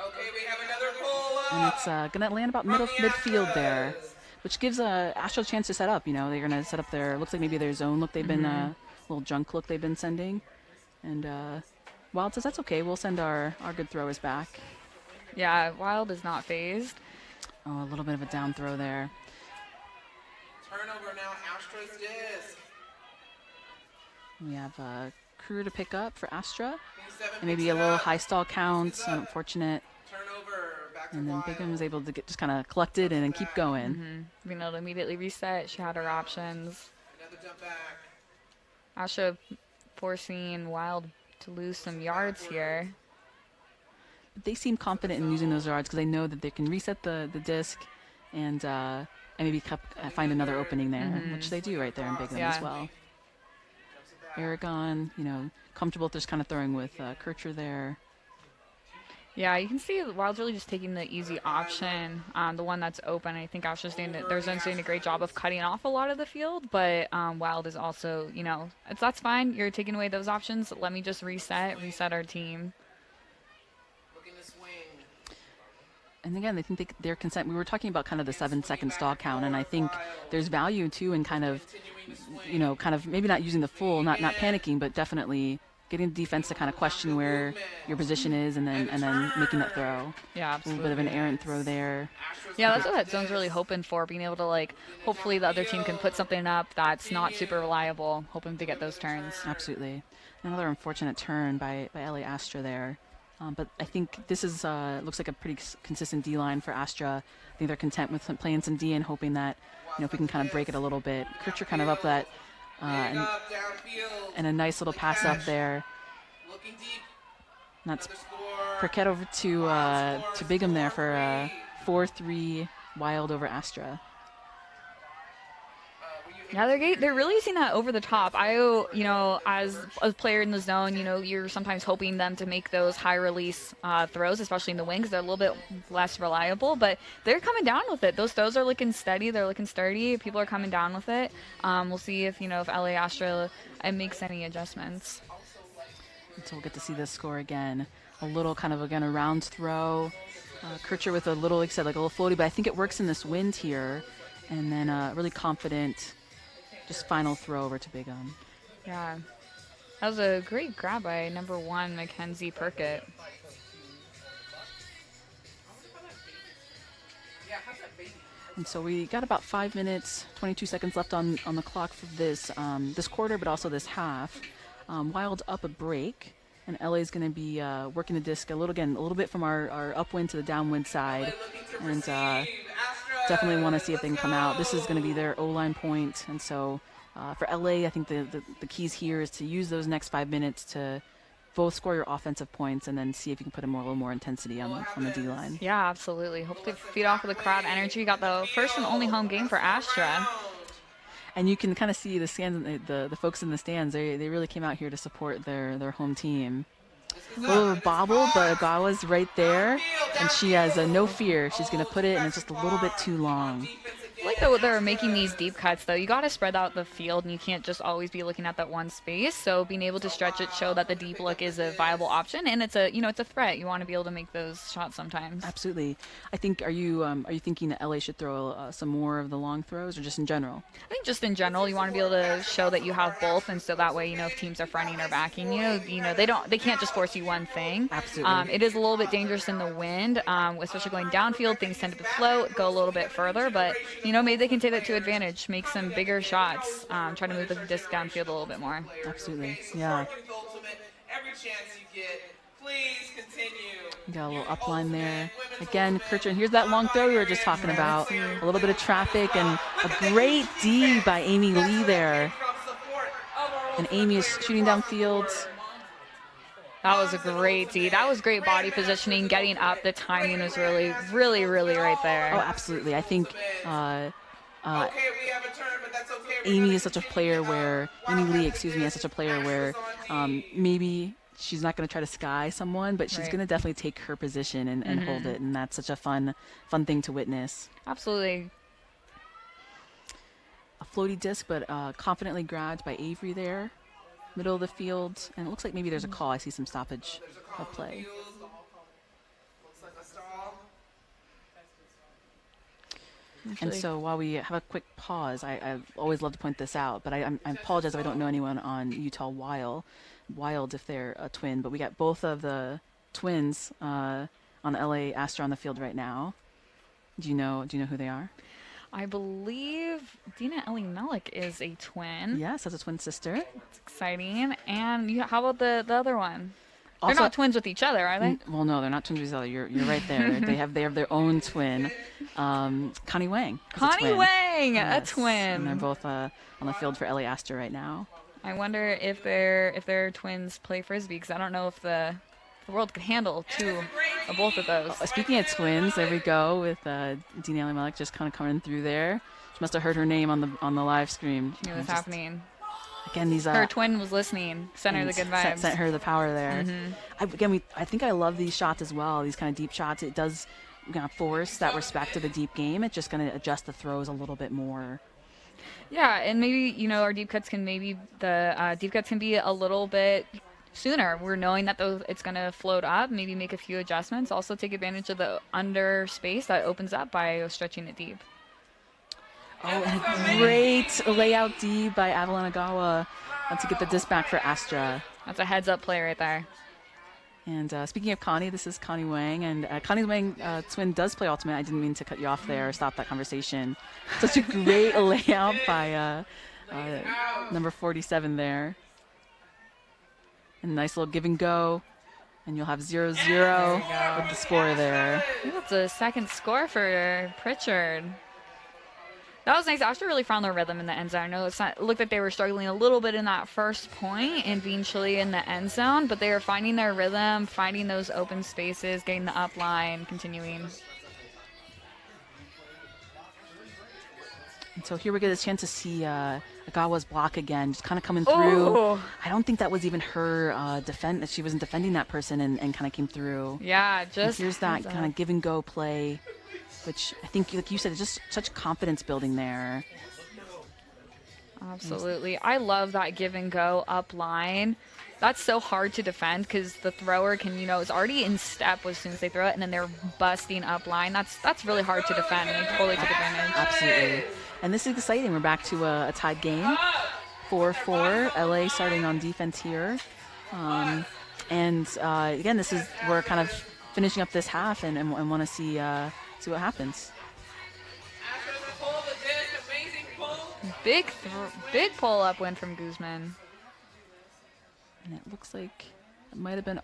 Okay, we have another pull up. And it's going to land about midfield there, which gives Astra a chance to set up. You know, they're going to set up their, looks like maybe their zone look they've been, little junk look they've been sending. And Wild says, that's okay, we'll send our good throwers back. Yeah, Wild is not phased. Oh, a little bit of a down throw there. Turnover now, Astra's disc. We have Crew to pick up for Astra. And maybe a little high stall count, unfortunate. Turnover, back to And then Wild. Bigham was able to get just kind of collected and then keep going. Being able to immediately reset, she had her options. Another jump back. Astra forcing Wild to lose some yards here. But they seem confident in using those yards because they know that they can reset the disc and maybe find another opening there, which they do right there in Bigham as well. Aragon, you know, comfortable just kind of throwing with Kircher there. Yeah, you can see Wild's really just taking the easy option, the one that's open. I think Astra's their zone's doing a great job of cutting off a lot of the field, but Wild is also, you know, that's fine. You're taking away those options. Let me just reset our team. Looking to swing. And again, I think they're consent. We were talking about kind of the 7-second stall count, and I think there's value too in kind of, you know, kind of maybe not using the full, not panicking, but definitely getting the defense to kind of question where your position is, and then making that throw. Yeah, absolutely. A little bit of an errant throw there. Yeah, that's what that zone's really hoping for, being able to, like, hopefully the other team can put something up that's not super reliable, hoping to get those turns. Absolutely. Another unfortunate turn by LA Astra there. But I think this is looks like a pretty consistent D-line for Astra. I think they're content with playing some D and hoping that, you know, if we can kind of break it a little bit. Kircher kind of up that, and a nice little pass up there. Looking deep. And that's Perquette over to Bigham there for 4-3 Wild over Astra. Yeah, they're really using that over the top. You know, as a player in the zone, you know, you're sometimes hoping them to make those high release throws, especially in the wings. They're a little bit less reliable, but they're coming down with it. Those throws are looking steady. They're looking sturdy. People are coming down with it. We'll see if, you know, if LA Astra makes any adjustments. So we'll get to see this score again. A little kind of, again, a round throw. Kircher with a little, like I said, like a little floaty, but I think it works in this wind here. And then really confident, just final throw over to Bigham. Yeah. That was a great grab by number 1, Mackenzie Perkett. And so we got about 5 minutes, 22 seconds left on the clock for this this quarter, but also this half. Wild up a break, and LA is going to be working the disc a little bit from our upwind to the downwind side, and definitely want to see if they can come out. This is going to be their O-line point, and so for LA, I think the keys here is to use those next 5 minutes to both score your offensive points and then see if you can put a little more intensity on the D-line. Yeah, absolutely. Hopefully feed off of the crowd energy. Got the first and only home game for Astra. And you can kind of see the stands, the folks in the stands. They really came out here to support their home team. A little bobble, but Agawa's right there, and she has no fear. She's going to put it, and it's just a little bit too long. I like that they're making these deep cuts, though. You got to spread out the field, and you can't just always be looking at that one space. So being able to stretch it, show that the deep look is a viable option, and it's a threat. You want to be able to make those shots sometimes. Absolutely. I think, are you thinking that LA should throw some more of the long throws, or just in general? I think just in general, you want to be able to show that you have both, and so that way, if teams are fronting or backing they can't just force you one thing. Absolutely. It is a little bit dangerous in the wind, especially going downfield. Things tend to float, go a little bit further, but maybe they can take that to advantage, make some bigger shots, try to move the disc downfield a little bit more. Absolutely, yeah. Every chance you get, please continue. Got a little upline there. Again, Kircher, and here's that long throw we were just talking about. A little bit of traffic and a great D by Amy Lee there. And Amy is shooting downfield. That was a great D. That was great body positioning, getting up. The timing was really, really, really right there. Oh, absolutely. I think Amy is such a player where, Amy Lee, is such a player where maybe she's not going to try to sky someone, but she's going to definitely take her position and hold it, and that's such a fun thing to witness. Absolutely. A floaty disc, but confidently grabbed by Avery there. Middle of the field, and it looks like maybe there's a call. I see some stoppage of play. And so while we have a quick pause, I always love to point this out, but I apologize if I don't know anyone on Utah Wild if they're a twin, but we got both of the twins on LA Astra on the field right now. Do you know who they are? I believe Dina Ellie Melick is a twin. Yes, that's a twin sister. That's exciting. And how about the other one? Also, they're not twins with each other, are they? Well, no, they're not twins with each other. You're right there. they have their own twin, Connie Wang. Connie Wang, yes. a twin. And they're both on the field for LA Astra right now. I wonder if their twins play frisbee, because I don't know if the world could handle two of both of those. Speaking of twins, there we go with Dina Ellie Melick just kind of coming through there. She must have heard her name on the live stream. She knew what was happening. Again, these her twin was listening. Sent her the good vibes. Sent her the power there. I think I love these shots as well. These kind of deep shots. It does force that respect to the deep game. It's just going to adjust the throws a little bit more. Yeah, and maybe our deep cuts can be a little bit sooner. We're knowing that it's going to float up. Maybe make a few adjustments. Also take advantage of the under space that opens up by stretching it deep. Oh, and a great layout D by Avalon Agawa to get the disc back for Astra. That's a heads-up play right there. And speaking of Connie, this is Connie Wang. And Connie Wang twin does play Ultimate. I didn't mean to cut you off there or stop that conversation. Such a great layout by number 47 there. And nice little give and go. And you'll have 0-0 with the score there. That's a second score for Pritchard. That was nice. Astra really found their rhythm in the end zone. I know it looked like they were struggling a little bit in that first point and being chilly in the end zone, but they were finding their rhythm, finding those open spaces, getting the up line, continuing. And so here we get a chance to see Agawa's block again, just kind of coming through. Oh. I don't think that was even her defend. She wasn't defending that person and kind of came through. Yeah, just and here's that kind of give and go play, which I think, like you said, is just such confidence building there. Absolutely. I love that give and go up line. That's so hard to defend because the thrower can, is already in step as soon as they throw it, and then they're busting up line. That's really hard to defend, and they totally took advantage. Absolutely. And this is exciting. We're back to a tied game. 4-4. LA starting on defense here. And again, we're kind of finishing up this half and want to see what happens. Big pull up win from Guzman. And it looks like it might have been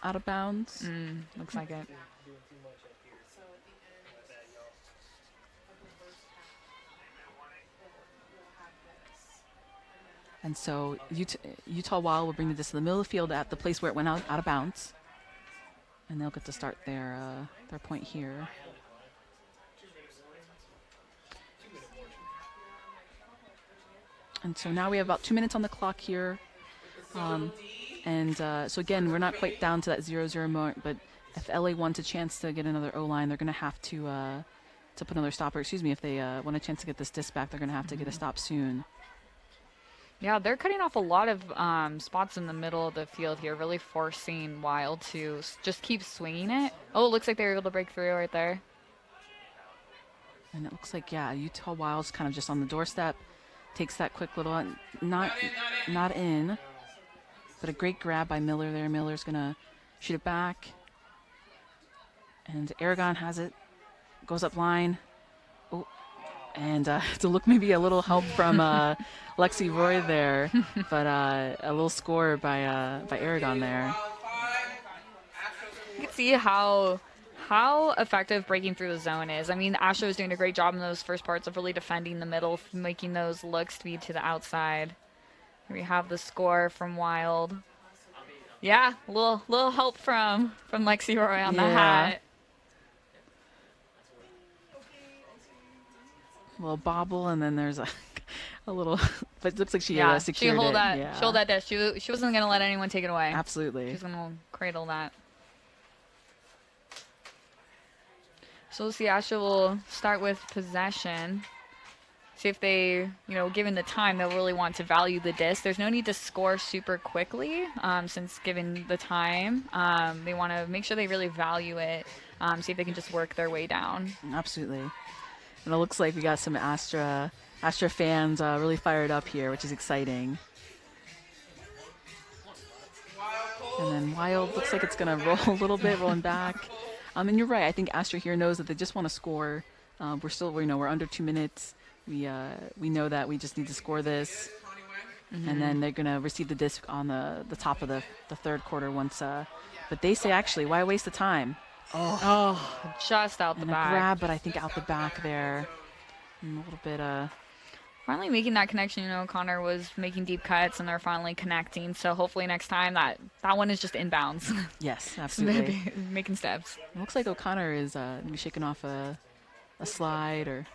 out of bounds. Looks like it. And so Utah Wild will bring this to the middle of the field at the place where it went out of bounds. And they'll get to start their point here. And so now we have about 2 minutes on the clock here. So again, we're not quite down to that 0-0 moment, but if LA wants a chance to get another O-line, they're going to have to put another stopper. Excuse me, if they want a chance to get this disc back, they're going to have to get a stop soon. Yeah, they're cutting off a lot of spots in the middle of the field here, really forcing Wild to just keep swinging it. Oh, it looks like they were able to break through right there. And it looks like, yeah, Utah Wild's kind of just on the doorstep. Takes that quick little, not in, but a great grab by Miller there. Miller's going to shoot it back. And Aragon has it. Goes up line. Oh, and to look maybe a little help from Lexi Roy there, but a little score by Aragon there. You can see how effective breaking through the zone is. I mean, Astra was doing a great job in those first parts of really defending the middle, making those looks to be to the outside. Here we have the score from Wild. Yeah, a little help from Lexi Roy on the hat. A little bobble, and then there's a little, but it looks like she secured she hold it. That, yeah. She hold that dish. She wasn't going to let anyone take it away. Absolutely. She's going to cradle that. So we'll see. Astra will start with possession. See if they, given the time, they'll really want to value the disc. There's no need to score super quickly since given the time. They want to make sure they really value it, see if they can just work their way down. Absolutely. And it looks like we got some Astra fans really fired up here, which is exciting. And then Wild looks like it's going to roll a little bit, rolling back. And you're right. I think Astra here knows that they just want to score. We're under 2 minutes. We know that we just need to score this. Mm-hmm. And then they're going to receive the disc on the top of the third quarter once. But they say, actually, why waste the time? Oh, just out the back. A grab, but I think out the back there. And a little bit. Finally making that connection. Connor was making deep cuts, and they're finally connecting. So hopefully next time that one is just inbounds. Yes, absolutely. Making steps. It looks like O'Connor is maybe shaking off a slide or.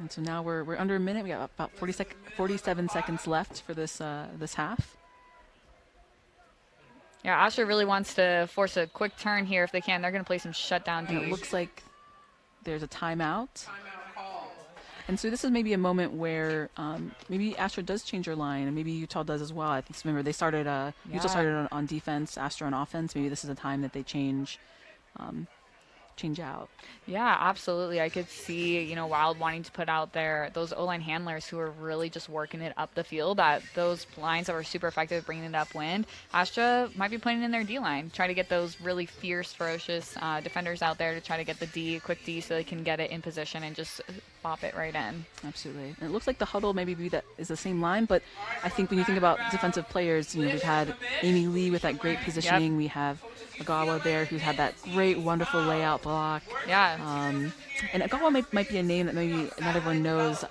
And so now we're under a minute. We got about 47 seconds left for this half. Yeah, Astra really wants to force a quick turn here if they can. They're going to play some shutdown Ds. And it looks like there's a timeout. And so this is maybe a moment where maybe Astra does change their line, and maybe Utah does as well. I think, remember, they started Utah started on defense, Astra on offense. Maybe this is a time that they change out. Yeah, absolutely. I could see, Wild wanting to put out those O-line handlers who are really just working it up the field, that those lines that were super effective at bringing it upwind. Astra might be putting in their D-line, try to get those really fierce, ferocious defenders out there to try to get the quick D so they can get it in position and just bop it right in. Absolutely. And it looks like the huddle maybe is the same line, but I think when you think about defensive players, we've had Amy Lee with that great positioning. Yep. We have Agawa there, who's had that great, wonderful layout block. Yeah. And Agawa might be a name that maybe not everyone knows.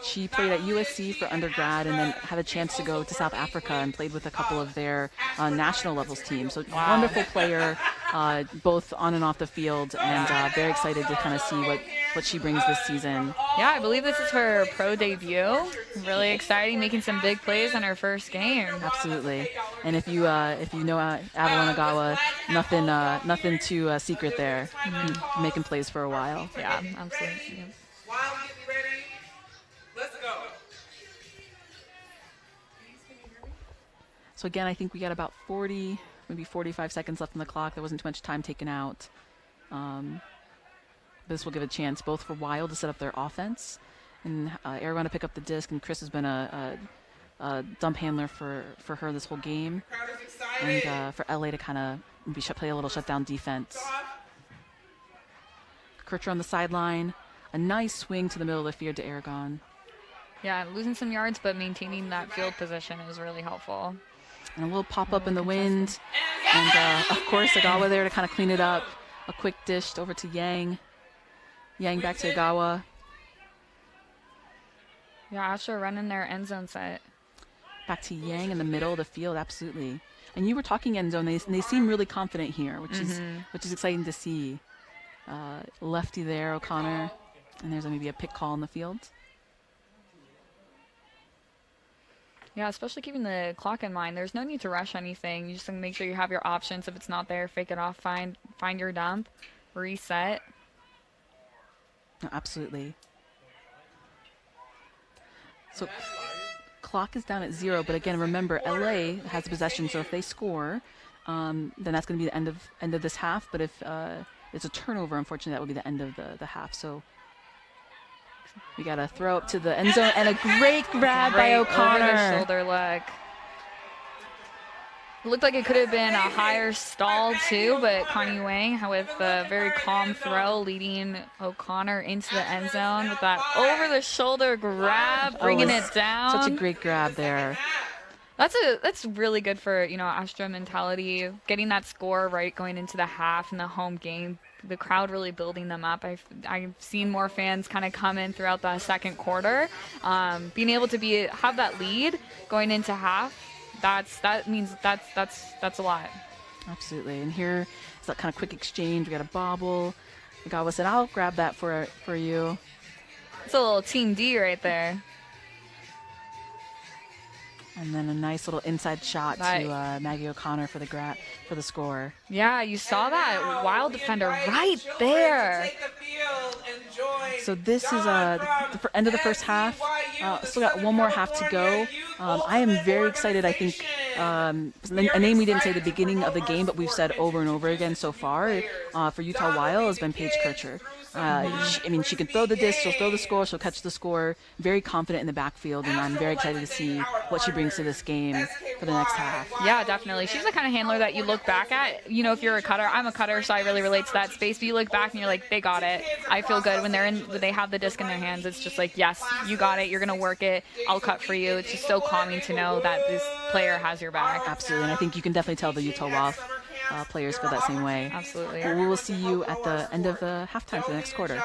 She played at USC for undergrad and then had a chance to go to South Africa and played with a couple of their national levels teams. So wonderful player, both on and off the field, and very excited to kind of see what she brings this season. Yeah, I believe this is her pro debut. Really exciting, making some big plays in her first game. Absolutely. And if you know Avalon Agawa, nothing too secret there. Mm-hmm. Making plays for a while. Yeah, absolutely. Yeah. Wild, get ready. Let's go. So again, I think we got about 40, maybe 45 seconds left on the clock. There wasn't too much time taken out. This will give a chance both for Wild to set up their offense and Aragon to pick up the disc. And Chris has been a dump handler for her this whole game. And for LA to kind of maybe play a little shutdown defense. Kircher on the sideline. A nice swing to the middle of the field to Aragon. Yeah, losing some yards, but maintaining that field position is really helpful. And a little pop-up in the wind. And, of course, Agawa there to kind of clean it up. A quick dish over to Yang. Yang back to Agawa. Yeah, Astra running their end zone set. Back to Yang in the middle of the field, absolutely. And you were talking end zone. They seem really confident here, which is exciting to see. Lefty there, O'Connor. And there's maybe a pick call in the field. Yeah, especially keeping the clock in mind. There's no need to rush anything. You just want to make sure you have your options. If it's not there, fake it off, find your dump, reset. No, absolutely. So clock is down at 0, but again, remember, LA has possession, so if they score, then that's going to be the end of this half. But if it's a turnover, unfortunately, that will be the end of the half. So we got to throw up to the end zone, and a great grab by O'Connor. Over the shoulder leg. It looked like it could have been a higher stall too, but Connie Wang with a very calm throw leading O'Connor into the end zone with that over-the-shoulder grab, bringing it down. Such a great grab there. That's really good for, you know, Astra mentality, getting that score right going into the half in the home game. The crowd really building them up. I've seen more fans kind of come in throughout the second quarter. Being able to have that lead going into half, that's a lot. Absolutely. And here is that kind of quick exchange. We got a bobble. Agawa said, "I'll grab that for you." It's a little Team D right there. And then a nice little inside shot to Maggie O'Connor for the score. Yeah, you saw that wild defender right there. So this is the end of the first half. Still got one more half to go. I am very excited. I think a name we didn't say at the beginning of the game, but we've said over and over again so far for Utah Wild has been Paige Kircher. She can throw the disc, she'll throw the score, she'll catch the score. Very confident in the backfield, and I'm very excited to see what she brings to this game for the next half. Yeah, definitely. She's the kind of handler that you look back at. You know, if you're a cutter, I'm a cutter, so I really relate to that space. But you look back and you're like, they got it. I feel good when they have the disc in their hands. It's just like, yes, you got it. You're gonna work it. I'll cut for you. It's just so calming to know that this player has your back. Absolutely, and I think you can definitely tell the Utah Wild players feel that same way. Absolutely. Well, we will see you at the end of the halftime for the next quarter.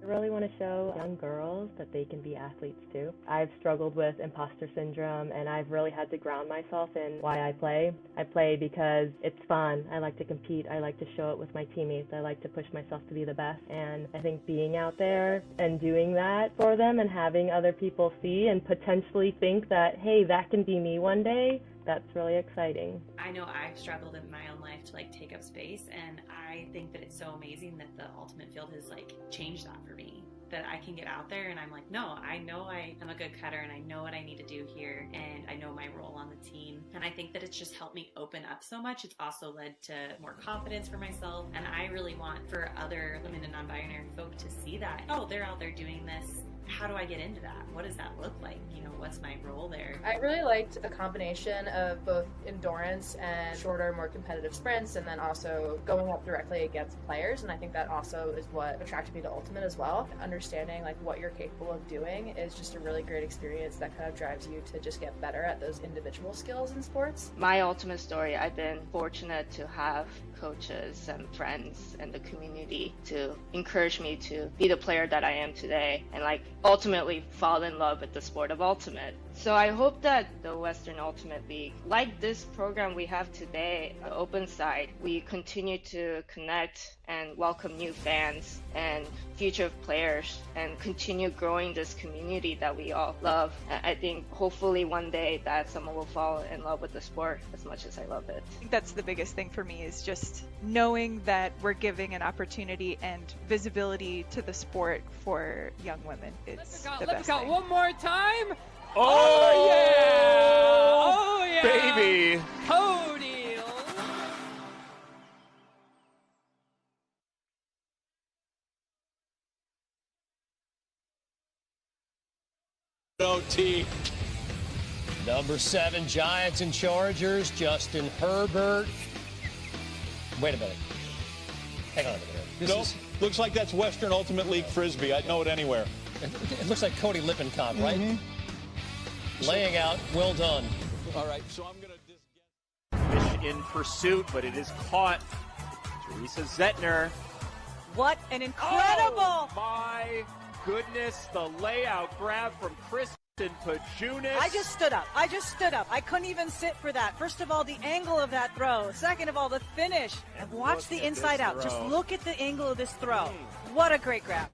I really want to show young girls that they can be athletes too. I've struggled with imposter syndrome, and I've really had to ground myself in why I play. I play because it's fun. I like to compete. I like to show it with my teammates. I like to push myself to be the best, and I think being out there and doing that for them and having other people see and potentially think that, hey, that can be me one day, that's really exciting. I know I've struggled in my own life to take up space, and I think that it's so amazing that the Ultimate Field has changed that for me. That I can get out there and I'm like, no, I know I am a good cutter and I know what I need to do here and I know my role on the team. And I think that it's just helped me open up so much. It's also led to more confidence for myself, and I really want for other women and non-binary folk to see that, oh, they're out there doing this. How do I get into that? What does that look like? What's my role there? I really liked a combination of both endurance and shorter, more competitive sprints, and then also going up directly against players. And I think that also is what attracted me to Ultimate as well. Understanding what you're capable of doing is just a really great experience that kind of drives you to just get better at those individual skills in sports. My Ultimate story, I've been fortunate to have coaches and friends and the community to encourage me to be the player that I am today and ultimately fall in love with the sport of Ultimate. So I hope that the Western Ultimate League, like this program we have today, the Open Side, we continue to connect and welcome new fans and future players and continue growing this community that we all love. I think hopefully one day that someone will fall in love with the sport as much as I love it. I think that's the biggest thing for me, is just knowing that we're giving an opportunity and visibility to the sport for young women. It's the best thing. One more time. Oh yeah! Oh yeah! Baby! Cody! OT. Number 7, Giants and Chargers, Justin Herbert. Wait a minute. Hang on a minute. Nope. Looks like that's Western Ultimate League Frisbee. I'd know it anywhere. It looks like Cody Lippincott, right? Mm-hmm. Laying out, well done. All right, so I'm going to Fish in pursuit, but it is caught. Teresa Zettner What an incredible... Oh, my goodness, the layout grab from Kristen Pajunas. I just stood up. I couldn't even sit for that. First of all, the angle of that throw. Second of all, the finish. And watch the inside out. Just look at the angle of this throw. What a great grab.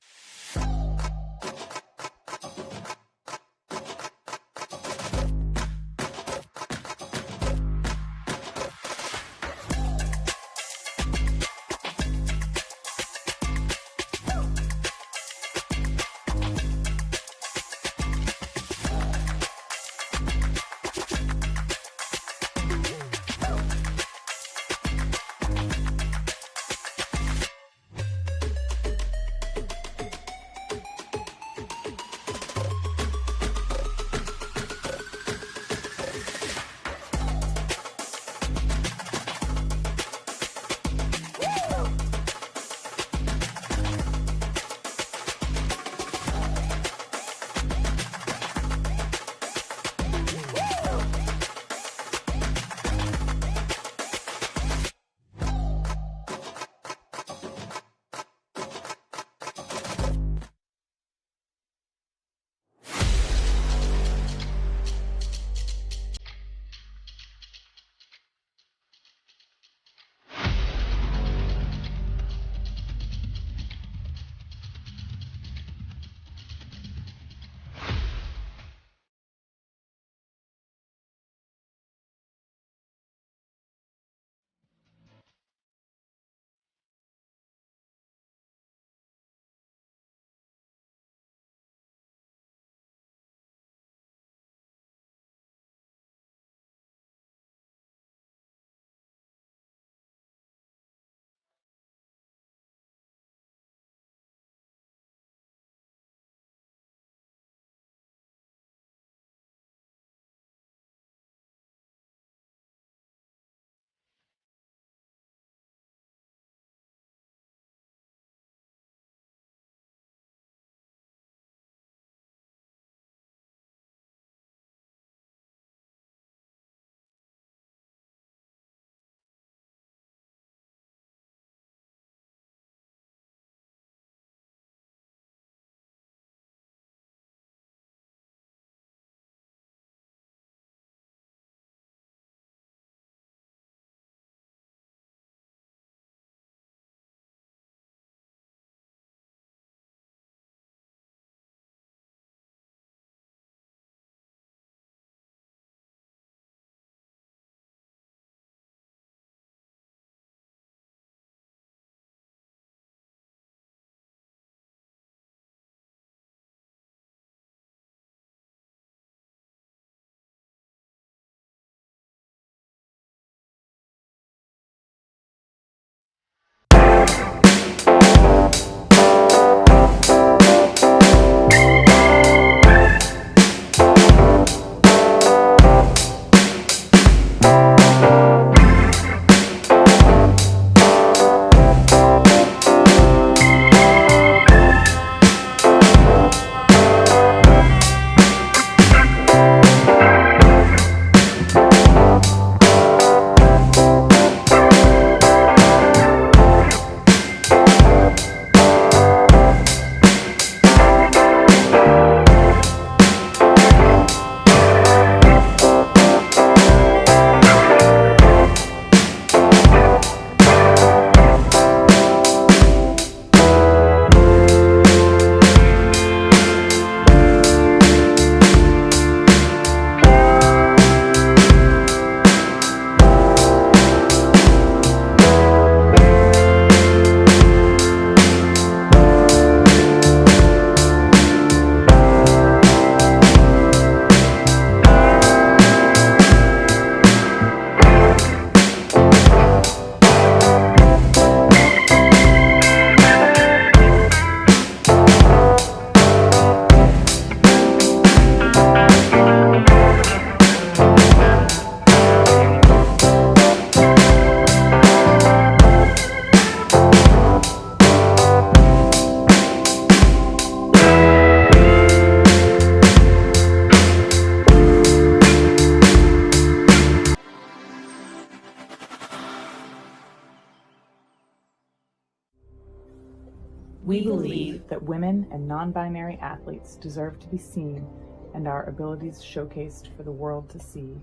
We believe that women and non-binary athletes deserve to be seen and our abilities showcased for the world to see.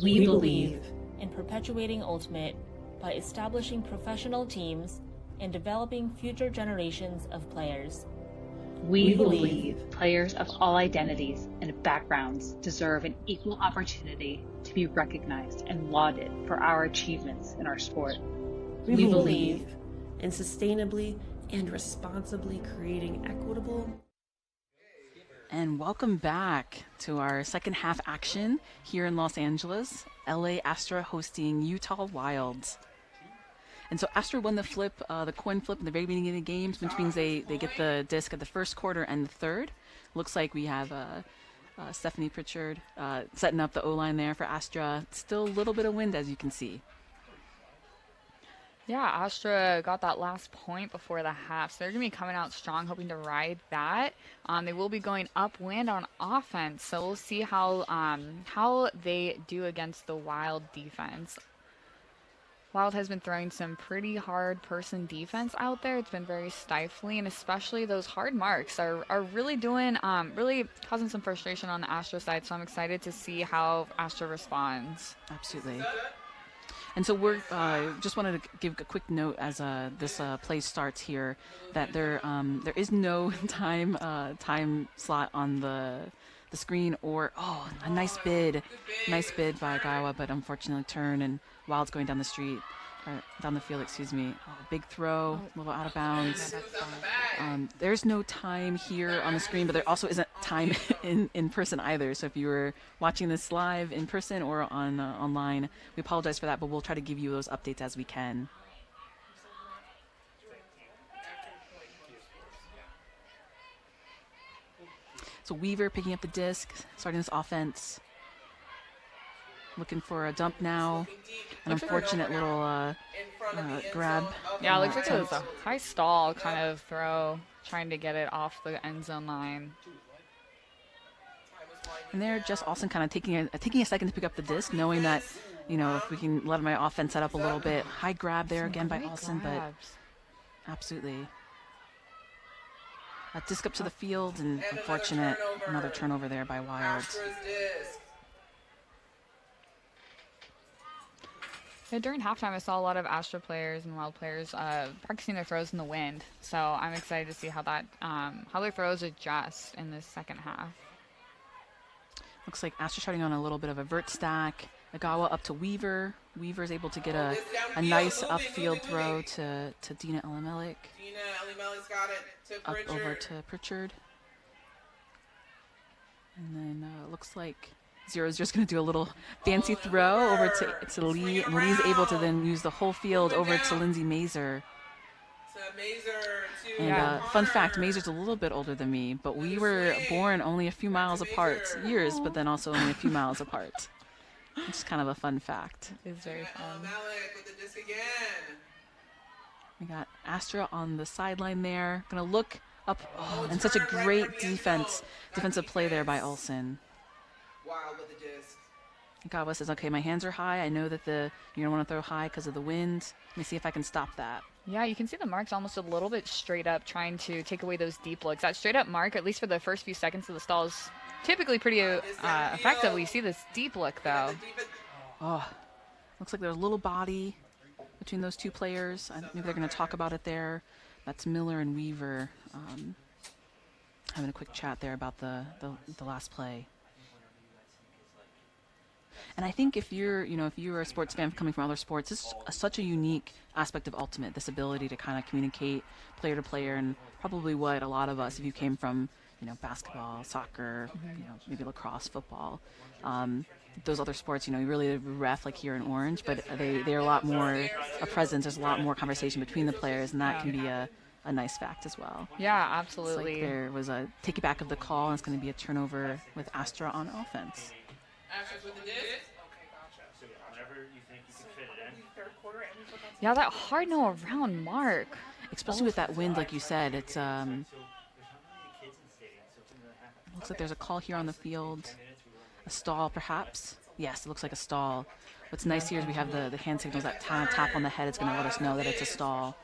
We believe in perpetuating Ultimate by establishing professional teams and developing future generations of players. We believe players of all identities and backgrounds deserve an equal opportunity to be recognized and lauded for our achievements in our sport. We believe in sustainably and responsibly creating equitable. And welcome back to our second half action here in Los Angeles. LA Astra hosting Utah Wilds. And so Astra won the flip, the coin flip in the very beginning of the games, which means they get the disc at the first quarter and the third. Looks like we have Stephanie Pritchard setting up the O-line there for Astra. Still a little bit of wind, as you can see. Yeah, Astra got that last point before the half, so they're going to be coming out strong, hoping to ride that. They will be going upwind on offense, so we'll see how they do against the Wild defense. Wild has been throwing some pretty hard person defense out there. It's been very stifling, and especially those hard marks are really doing, really causing some frustration on the Astra side, so I'm excited to see how Astra responds. Absolutely. And so we're just wanted to give a quick note as this play starts here that there is no time slot on the screen, or a nice bid by Gawa, but unfortunately turn and Wild's going down the street or down the field, excuse me. Big throw, a little out of bounds. There's no time here on the screen, but there also isn't time in person either. So if you were watching this live in person or on online, we apologize for that, but we'll try to give you those updates as we can. So Weaver picking up the disc, starting this offense. Looking for a dump now. An unfortunate little grab. Yeah, it looks like it was a high stall kind of throw, trying to get it off the end zone line. And there, Jess Austin kind of taking a second to pick up the disc, knowing that, if we can let my offense set up a little bit. High grab there again by Austin, but absolutely. A disc up to the field, and unfortunate, another turnover there by Wild. Yeah, during halftime, I saw a lot of Astra players and Wild players practicing their throws in the wind. So I'm excited to see how their throws adjust in this second half. Looks like Astra starting on a little bit of a vert stack. Agawa up to Weaver. Weaver's able to get a nice upfield throw to Dina Elimelech. Dina Elimelech's got it to Pritchard. Up over to Pritchard. And then looks like Zero's just going to do a little fancy throw over to Lee, and Lee's able to then use the whole field over to Lindsay Mazer. And fun fact, Mazer's a little bit older than me, but we were born only a few miles apart, years, but then also only a few miles apart. It's kind of a fun fact. It's very fun. We got Astra on the sideline there. Going to look up, and such a great defensive play there by Olsen. Wild with the disc. Gawa says, okay, my hands are high. I know that you're going to want to throw high because of the wind. Let me see if I can stop that. Yeah, you can see the marks almost a little bit straight up, trying to take away those deep looks. That straight up mark, at least for the first few seconds of the stall, is typically pretty effective. We see this deep look, though. Looks like there's a little body between those two players. Maybe they're going to talk about it there. That's Miller and Weaver having a quick chat there about the last play. And I think if you're a sports fan coming from other sports, this is such a unique aspect of Ultimate, this ability to kind of communicate player to player, and probably what a lot of us, if you came from, basketball, soccer, maybe lacrosse, football, those other sports, you really ref like here in Orange, but they're a lot more a presence. There's a lot more conversation between the players, and that can be a nice fact as well. Yeah, absolutely. It's like there was a take it back of the call, and it's going to be a turnover with Astra on offense. With the disc. Yeah, that hard no around mark. Especially with that wind, like you said, it's looks like there's a call here on the field. A stall, perhaps? Yes, it looks like a stall. What's nice here is we have the hand signals, that tap on the head. It's going to let us know that it's a stall.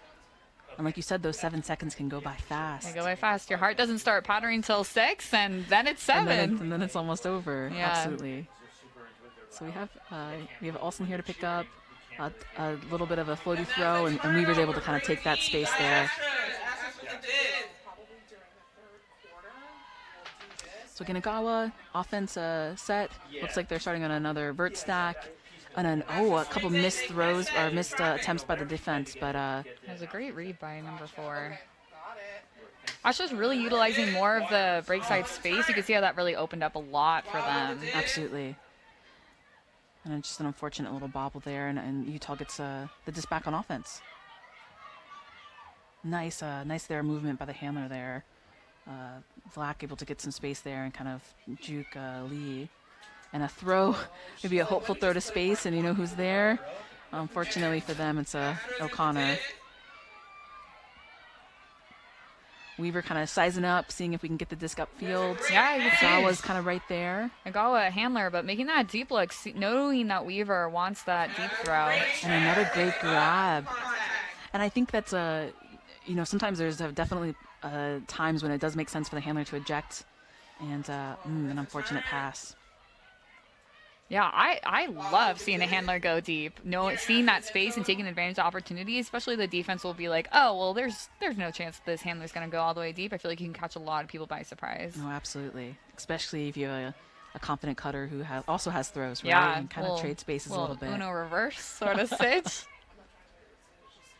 And like you said, those 7 seconds can go by fast. They go by fast. Your heart doesn't start powdering till 6, and then it's 7. And then it's almost over. Yeah. Absolutely. So we have Olsen here to pick up a little bit of a floaty throw, and Weaver's able to kind of take that space there. So Kanagawa, offense set. Looks like they're starting on another vert stack. And then, a couple missed throws, or missed attempts by the defense. But it was a great read by number 4. Astra's really utilizing more of the break side space. You can see how that really opened up a lot for them. Absolutely. And just an unfortunate little bobble there, and Utah gets the disc back on offense. Nice there movement by the handler there. Vlack able to get some space there and kind of juke Lee. And a throw, maybe a hopeful throw to space, and you know who's there? Unfortunately for them, it's O'Connor. Weaver kind of sizing up, seeing if we can get the disc upfield. Yeah, you see. Nagawa's kind of right there. Nagawa, handler, but making that deep look, knowing that Weaver wants that deep throw. And another great grab. And I think that's sometimes there's definitely times when it does make sense for the handler to eject, and an unfortunate pass. Yeah, I love seeing a handler go deep. Seeing that space and taking advantage of opportunity, especially the defense will be like, oh, well, there's no chance this handler's going to go all the way deep. I feel like you can catch a lot of people by surprise. No, absolutely. Especially if you have a confident cutter who also has throws, right? Yeah. And kind of trade spaces a little bit. Uno reverse sort of sitch.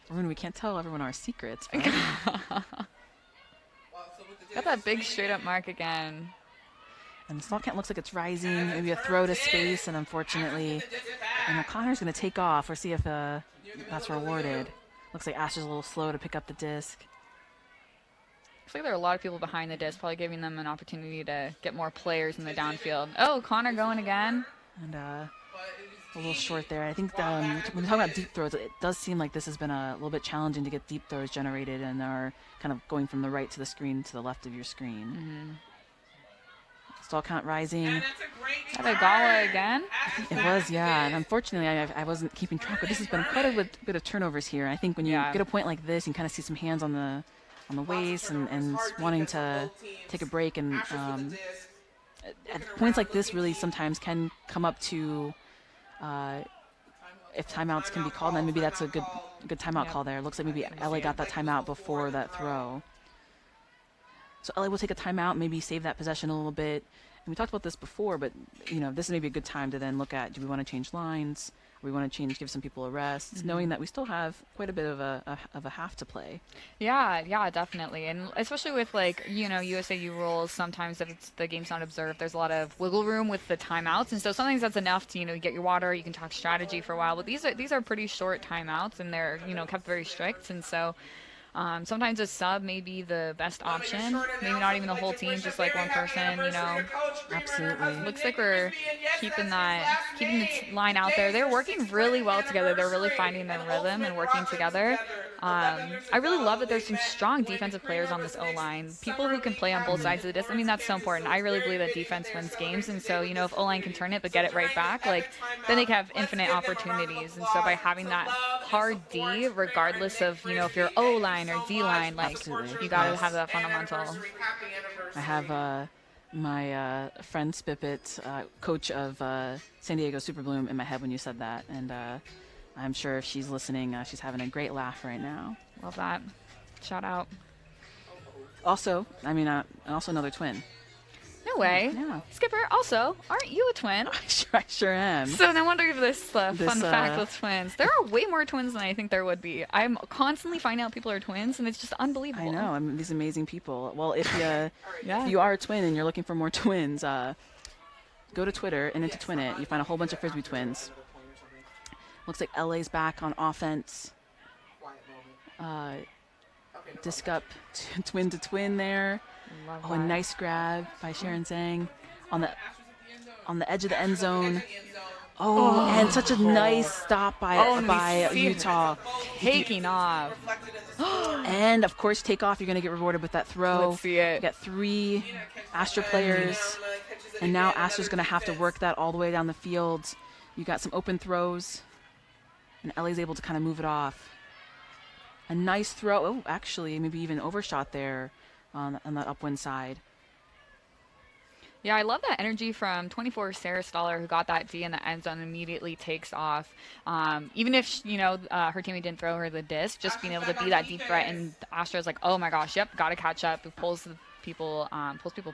Arun, we can't tell everyone our secrets. Got that big straight up mark again. And the slot count looks like it's rising. Maybe a throw to space, and unfortunately, and O'Connor's going to take off. We'll see if that's rewarded. Looks like Astra's a little slow to pick up the disc. Looks like there are a lot of people behind the disc, probably giving them an opportunity to get more players in the downfield. Oh, O'Connor going again. And a little short there. I think when we talk about deep throws, it does seem like this has been a little bit challenging to get deep throws generated, and are kind of going from the right to the screen to the left of your screen. Mm-hmm. Stall count rising. Nagawa again? It was, yeah. And unfortunately, I wasn't keeping track, but this has been quite a bit of turnovers here. I think when you get a point like this, you kind of see some hands on the waist and wanting to take a break. And at points like this, really sometimes can come up to if timeouts can be called. Then maybe that's a good timeout call there. It looks like maybe LA got that timeout before that throw. So LA will take a timeout, maybe save that possession a little bit. And we talked about this before, but this is maybe a good time to then look at: do we want to change lines? Or we want to give some people a rest, knowing that we still have quite a bit of a half to play. Yeah, definitely, and especially with USAU rules. Sometimes if the game's not observed, there's a lot of wiggle room with the timeouts, and so sometimes that's enough to get your water. You can talk strategy for a while, but these are pretty short timeouts, and they're kept very strict, and so. Sometimes a sub may be the best option. Maybe not even the whole team, just like one person, Absolutely. Looks like we're keeping the line out there. They're working really well together. They're really finding their rhythm and working together. I really love that there's some strong defensive players on this O-line. People who can play on both sides of the disc. I mean, that's so important. I really believe that defense wins games. And so, if O-line can turn it but get it right back, then they can have infinite opportunities. And so by having that hard D, regardless of, if you're O-line or D-line, you got to have that fundamental. I have my friend Spippet, coach of San Diego Super Bloom, in my head when you said that. And I'm sure if she's listening, she's having a great laugh right now. Love that. Shout out. Also, also another twin. No way. Yeah. Skipper, also, aren't you a twin? I sure am. So I wonder if this fun fact with twins. There are way more twins than I think there would be. I'm constantly finding out people are twins, and it's just unbelievable. I know. These amazing people. Well, if you are a twin and you're looking for more twins, go to Twitter and into Twin It. You find a whole bunch of frisbee twins. Looks like LA's back on offense. Disc up twin to twin there. A nice grab by Sharon Zhang on the edge of the end zone. And such a nice stop by Utah. Taking off. And of course, take off. You're going to get rewarded with that throw. Let's see it. You got 3 Astra players, and now Astra's going to have to work that all the way down the field. You got some open throws, and LA's able to kind of move it off. A nice throw. Oh, actually, maybe even overshot there on that upwind side. Yeah, I love that energy from 24 Sarah Stoller, who got that D in the end zone and immediately takes off. Even if, her teammate didn't throw her the disc, just being able to be that deep threat, and Astra's like, oh my gosh, yep, got to catch up. It pulls people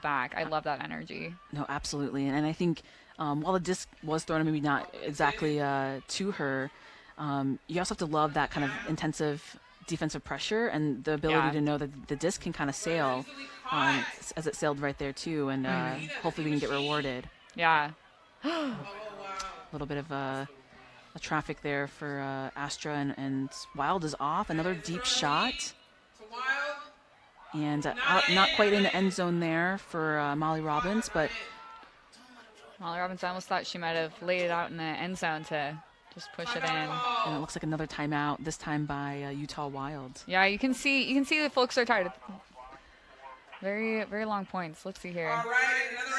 back. I love that energy. No, absolutely. And I think while the disc was thrown, maybe not exactly to her, you also have to love that kind of intensive defensive pressure and the ability to know that the disc can kind of sail as it sailed right there too, and hopefully we can get rewarded. Yeah. A little bit of a traffic there for Astra, and Wild is off. Another deep shot. And not quite in the end zone there for Molly Robbins, but Molly Robbins, I almost thought she might have laid it out in the end zone to just push it in. And it looks like another timeout, this time by Utah Wild. Yeah, you can see the folks are tired. Very, very long points. Let's see here.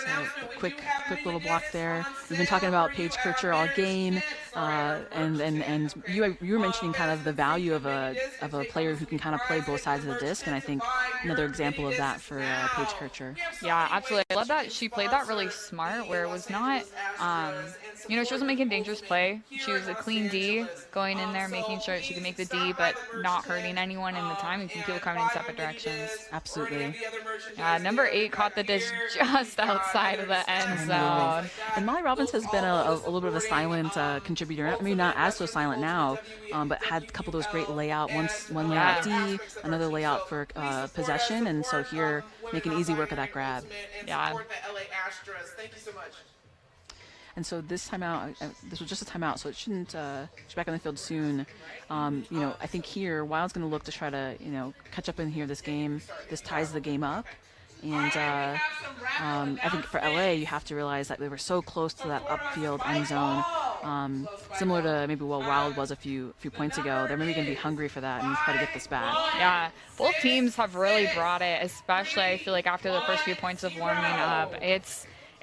So quick little block there. We've been talking about Paige Kircher all game, and you were mentioning kind of the value of a player who can kind of play both sides of the disc, and I think another example of that for Paige Kircher. Yeah, absolutely. I love that she played that really smart, where it was not, she wasn't making a dangerous play. She was a clean D, going in there, making sure she could make the D, but not hurting anyone in the time, and people coming in separate directions. Absolutely. Number 8 caught the disc just outside of the end zone. And Molly Robbins has been a little bit of a silent contributor. I mean, not as so silent now, but had a couple of those great layout. One layout D, another layout for possession, and so here making easy work of that grab. Yeah. Thank you so much. And so this timeout, this was just a timeout, so it shouldn't. She's back on the field soon. I think here Wild's going to look to try to catch up in here this game. This ties the game up, and I think for LA you have to realize that they were so close to that upfield end zone, similar to maybe Wild was a few points ago. They're maybe going to be hungry for that and try to get this back. Yeah, both teams have really brought it, especially I feel like after the first few points of warming up.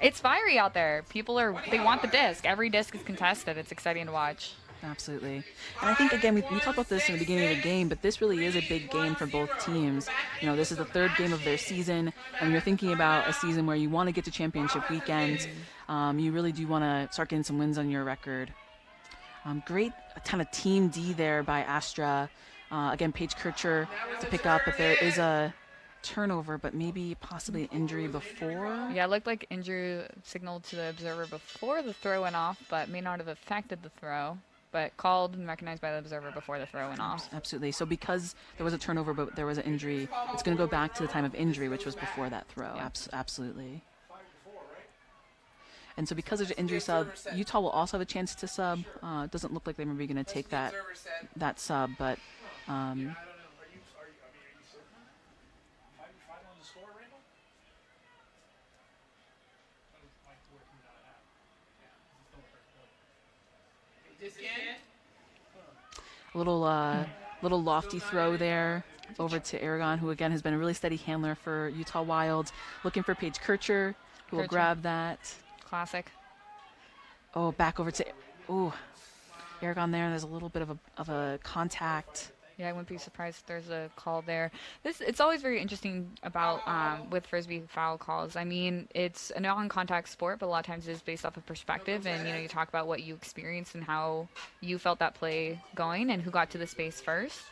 It's fiery out there. They want the disc. Every disc is contested. It's exciting to watch. Absolutely. And I think, again, we talked about this in the beginning of the game, but this really is a big game for both teams. This is the third game of their season, and you're thinking about a season where you want to get to championship weekend. You really do want to start getting some wins on your record. Great kind of team D there by Astra. Again, Paige Kircher to pick up, but there is a turnover, but maybe possibly an injury before. Yeah, it looked like injury signaled to the observer before the throw went off, but may not have affected the throw, but called and recognized by the observer before the throw went off. Absolutely. So because there was a turnover, but there was an injury, it's going to go back to the time of injury, which was before that throw. Yeah. Absolutely. And so because there's an injury sub, Utah will also have a chance to sub. It doesn't look like they're maybe going to take that sub, but a little lofty throw there over to Aragon, who again has been a really steady handler for Utah Wild. Looking for Paige Kircher, who will grab that. Classic. Oh, back over to Aragon there. There's a little bit of a contact. Yeah, I wouldn't be surprised if there's a call there. It's always very interesting about with frisbee foul calls. I mean, it's a non-contact sport, but a lot of times it is based off of perspective, and you talk about what you experienced and how you felt that play going and who got to the space first.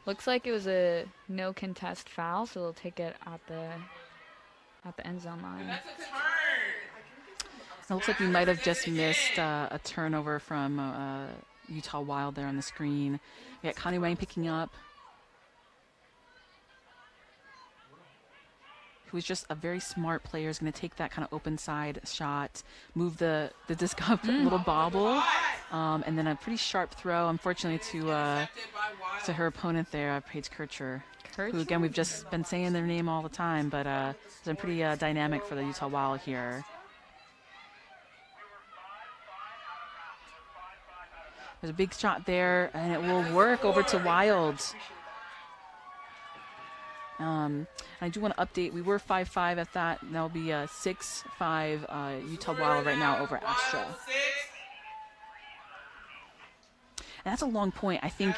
Looks like it was a no contest foul, so they'll take it at the end zone line. It looks like we might have just missed a turnover from Utah Wild there on the screen. We got Connie Wang picking up, who's just a very smart player. Is going to take that kind of open side shot, move the disc up, a little bobble, and then a pretty sharp throw, unfortunately, to her opponent there, Paige Kircher, who, again, we've just been saying their name all the time, but it's been pretty dynamic for the Utah Wild here. There's a big shot there, and it will work over to Wild. I do want to update. We were 5-5 at that. And that'll be 6-5 Utah Wild right now over Astra. that's a long point. I think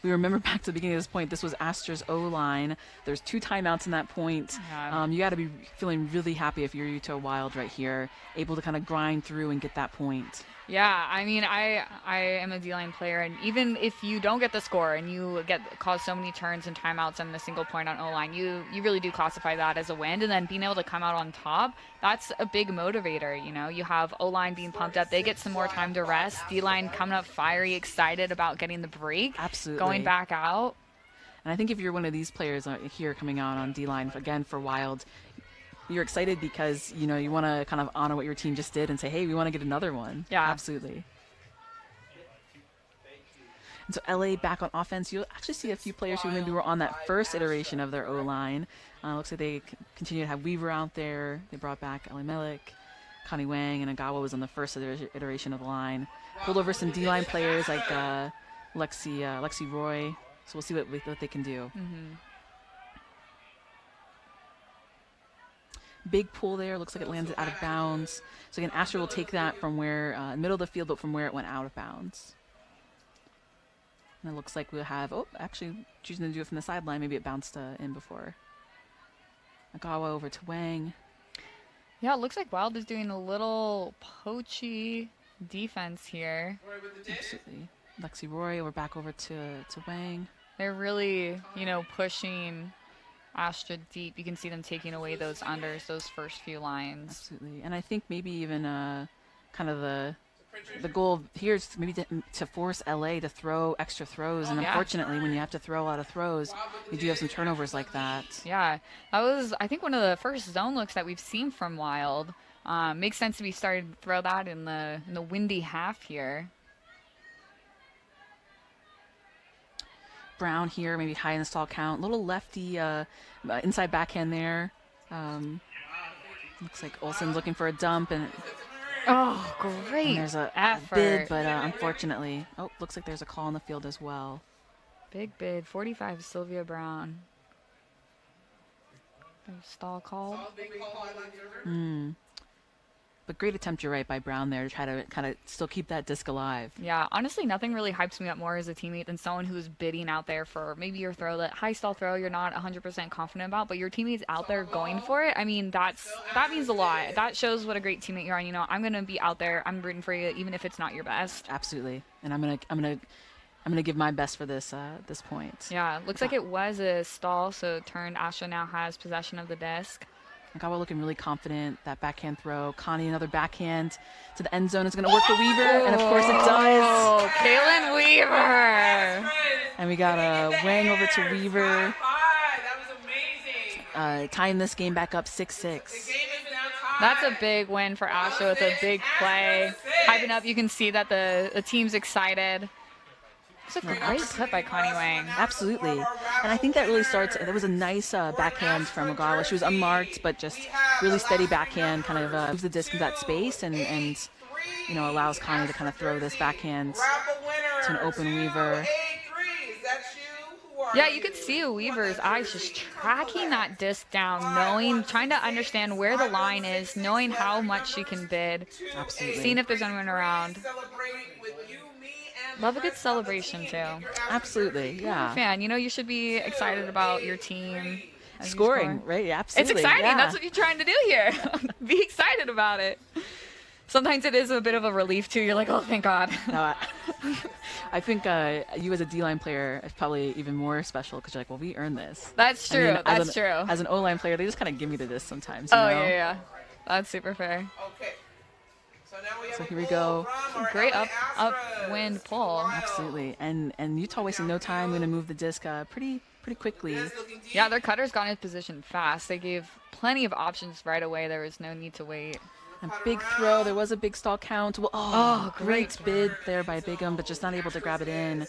we remember back to the beginning of this point, this was Astra's O-line. There's 2 timeouts in that point. Yeah. You got to be feeling really happy if you're Utah Wild right here, able to kind of grind through and get that point. Yeah, I mean, I am a D-line player, and even if you don't get the score and you cause so many turns and timeouts and a single point on O-line, you really do classify that as a win. And then being able to come out on top, that's a big motivator. You know, you have O-line being pumped up, they get some more time to rest. D-line coming up fiery, excited about getting the break, absolutely going back out. And I think if you're one of these players here coming out on D-line again for Wild, you're excited because, you know, you want to kind of honor what your team just did and say, hey, we want to get another one. Yeah. Absolutely. And so LA back on offense, you'll actually see a few players who maybe were on that first iteration of their O-line. Looks like they continue to have Weaver out there. They brought back Ali Melik, Connie Wang, and Agawa was on the first iteration of the line. Pulled over some D-line players like Lexi Roy. So we'll see what they can do. Mm-hmm. Big pull there. Looks like it landed out of bounds. So again, Astra will take that from where middle of the field, but from where it went out of bounds. And it looks like we'll have, actually choosing to do it from the sideline. Maybe it bounced in before. Agawa over to Wang. Yeah, it looks like Wild is doing a little poachy defense here. Absolutely. Lexi Roy, we're back over to Wang. They're really, you know, pushing Astra deep. You can see them taking away those unders, those first few lines. Absolutely. And I think maybe even kind of the goal here is maybe to force LA to throw extra throws. And unfortunately, when you have to throw a lot of throws, you do have some turnovers like that. Yeah, that was, I think, one of the first zone looks that we've seen from Wild. Makes sense to be started to throw that in the windy half here. Brown here, maybe high in the stall count. Little lefty inside backhand there. Looks like Olsen's looking for a dump. And oh, great and there's a bid, but unfortunately, looks like there's a call on the field as well. Big bid, 45, Sylvia Brown. Stall called. But great attempt, you're right, by Brown there to try to kind of still keep that disc alive. Yeah, honestly, nothing really hypes me up more as a teammate than someone who's bidding out there for maybe your throw, that high stall throw you're not 100% confident about, but your teammate's out there going for it. I mean, that means a lot. That shows what a great teammate you are. You know, I'm going to be out there. I'm rooting for you, even if it's not your best. Absolutely. And I'm gonna give my best for this this point. Yeah, looks like it was a stall, so it turned. Astra now has possession of the disc. Agawa looking really confident. That backhand throw. Connie, another backhand to the end zone. Is going to work for Weaver, and of course it does. Oh, Kaylin Weaver. And we got a Wang over to Weaver. Tying this game back up 6-6. That's a big win for Astra with a big play. Hyping up, you can see that the team's excited. It's a great clip by Connie Wang. Absolutely. And I think that really starts, there was a nice backhand from Agawa. She was unmarked, but just really steady backhand, kind of moves the disc into that space and you know, allows Connie to kind of throw this backhand to an open Weaver. Yeah, you can see Weaver's eyes just tracking that disc down, trying to understand where the line is, knowing how much she can bid. Absolutely. Seeing if there's anyone around. Love a good celebration, too. Absolutely, yeah. Fan, you know, you should be excited about your team. Scoring, right? Yeah, absolutely. It's exciting. Yeah. That's what you're trying to do here. Be excited about it. Sometimes it is a bit of a relief, too. You're like, oh, thank God. No, I think you as a D-line player is probably even more special because you're like, well, we earned this. That's true. That's true. As an O-line player, they just kind of give me the disc sometimes. You know? Yeah. That's super fair. Okay. So here we go. Great upwind pull. Absolutely. And Utah wasting no time, going to move the disc pretty quickly. Yeah, their cutters got in position fast. They gave plenty of options right away. There was no need to wait. A big throw. There was a big stall count. Well, great bid there by Bigham, but just not able to grab it in.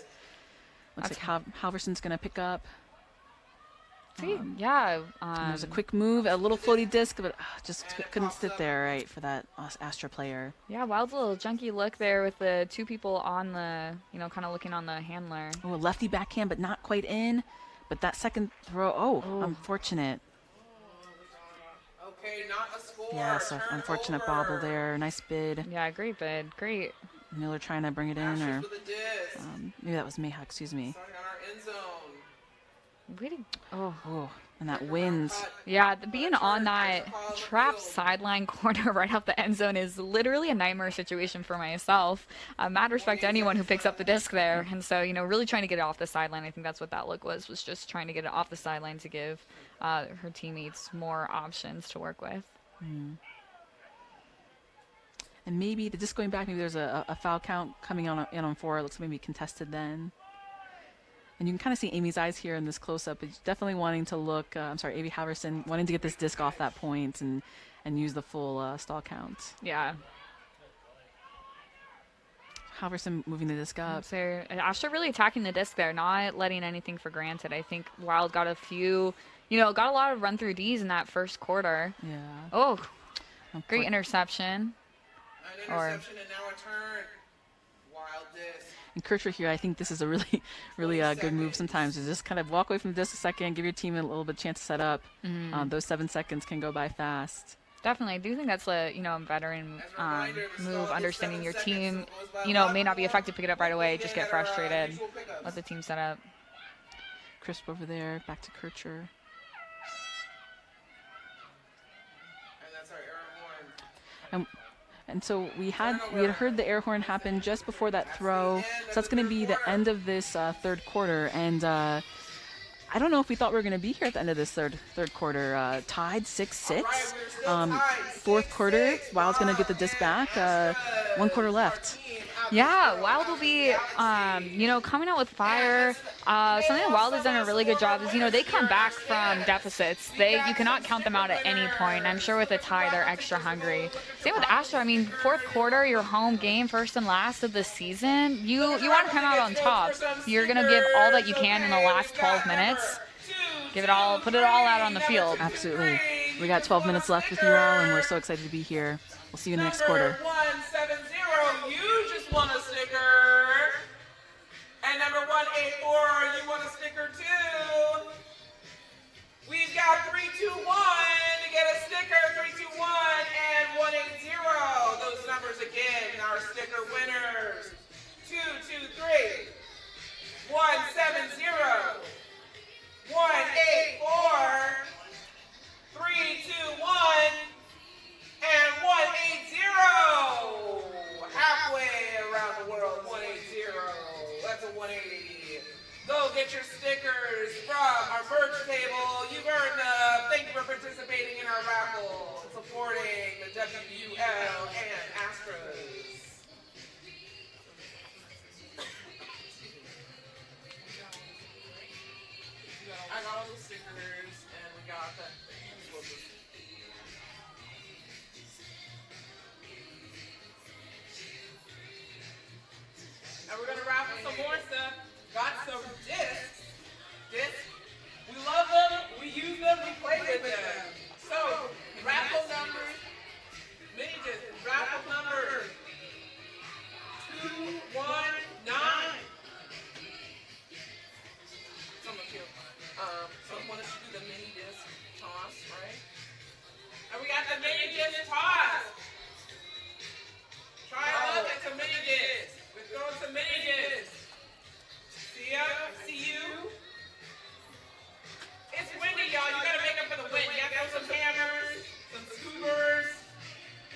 Looks like Halverson's going to pick up. There's a quick move, a little floaty disc, but just couldn't sit there right for that Astra player. Yeah, Wild's a little junky look there with the two people on the, kind of looking on the handler. Oh, a lefty backhand, but not quite in. But that second throw, unfortunate. Okay, not a score. Yeah, so unfortunate bobble there. Nice bid. Yeah, great bid. Great Miller trying to bring it in, or maybe that was Mayhack, excuse me. Really? Oh. And that wind. Yeah, being on that trap sideline corner right off the end zone is literally a nightmare situation for myself. Mad respect to anyone who picks up the disc there. And so, you know, really trying to get it off the sideline. I think that's what that look was just trying to get it off the sideline to give her teammates more options to work with. And maybe the disc going back, maybe there's a foul count coming in on 4. It looks maybe contested then. And you can kind of see Amy's eyes here in this close-up. It's definitely wanting to look, Amy Halverson, wanting to get this disc off that point and use the full stall count. Yeah. Halverson moving the disc up. So Astra really attacking the disc there, not letting anything for granted. I think Wild got a lot of run-through Ds in that first quarter. Yeah. Oh, great interception. An interception and now a turn. Wild disc. And Kircher here, I think this is a really good move sometimes, is just kind of walk away from the disc a second, give your team a little bit of chance to set up. Those 7 seconds can go by fast. Definitely. I do think that's a veteran move, understanding your team, may not be effective, pick it up right away, just get frustrated, let the team set up. Crisp over there, back to Kircher. And that's our air horn. And so we had heard the air horn happen just before that throw. So that's going to be the end of this third quarter. And I don't know if we thought we were going to be here at the end of this third quarter. Tied 6-6. Fourth quarter, Wild's going to get the disc back. 1 quarter left. Yeah, Wild will be, coming out with fire. Something that Wild has done a really good job is, they come back from deficits. You cannot count them out at any point. I'm sure with a tie, they're extra hungry. Same with Astra. I mean, fourth quarter, your home game, first and last of the season. You want to come out on top. You're going to give all that you can in the last 12 minutes. Give it all, put it all out on the field. Absolutely. We got 12 minutes left with you all, and we're so excited to be here. We'll see you in the next quarter. 170, you just won a sticker. And number 184, you want a sticker too. We've got 321 to get a sticker, 321 and 180. Those numbers again, our sticker winners. 223, 170, 184, 321. And 180, halfway around the world, 180, that's a 180. Go get your stickers from our merch table. You've earned them. Thank you for participating in our raffle, supporting the WUL and Astros. I got all the stickers, and we got the and we're going to raffle some more stuff. Got some discs. We love them, we use them, we play with them. So, raffle numbers, mini discs, raffle number 219. Someone should do the mini disc toss, right? And we got the mini disc toss. Try a look at some mini discs. We're throwing some mini discs. See ya? See you? It's windy, y'all. You gotta make up for the wind. You have to have some hammers, some scoobers.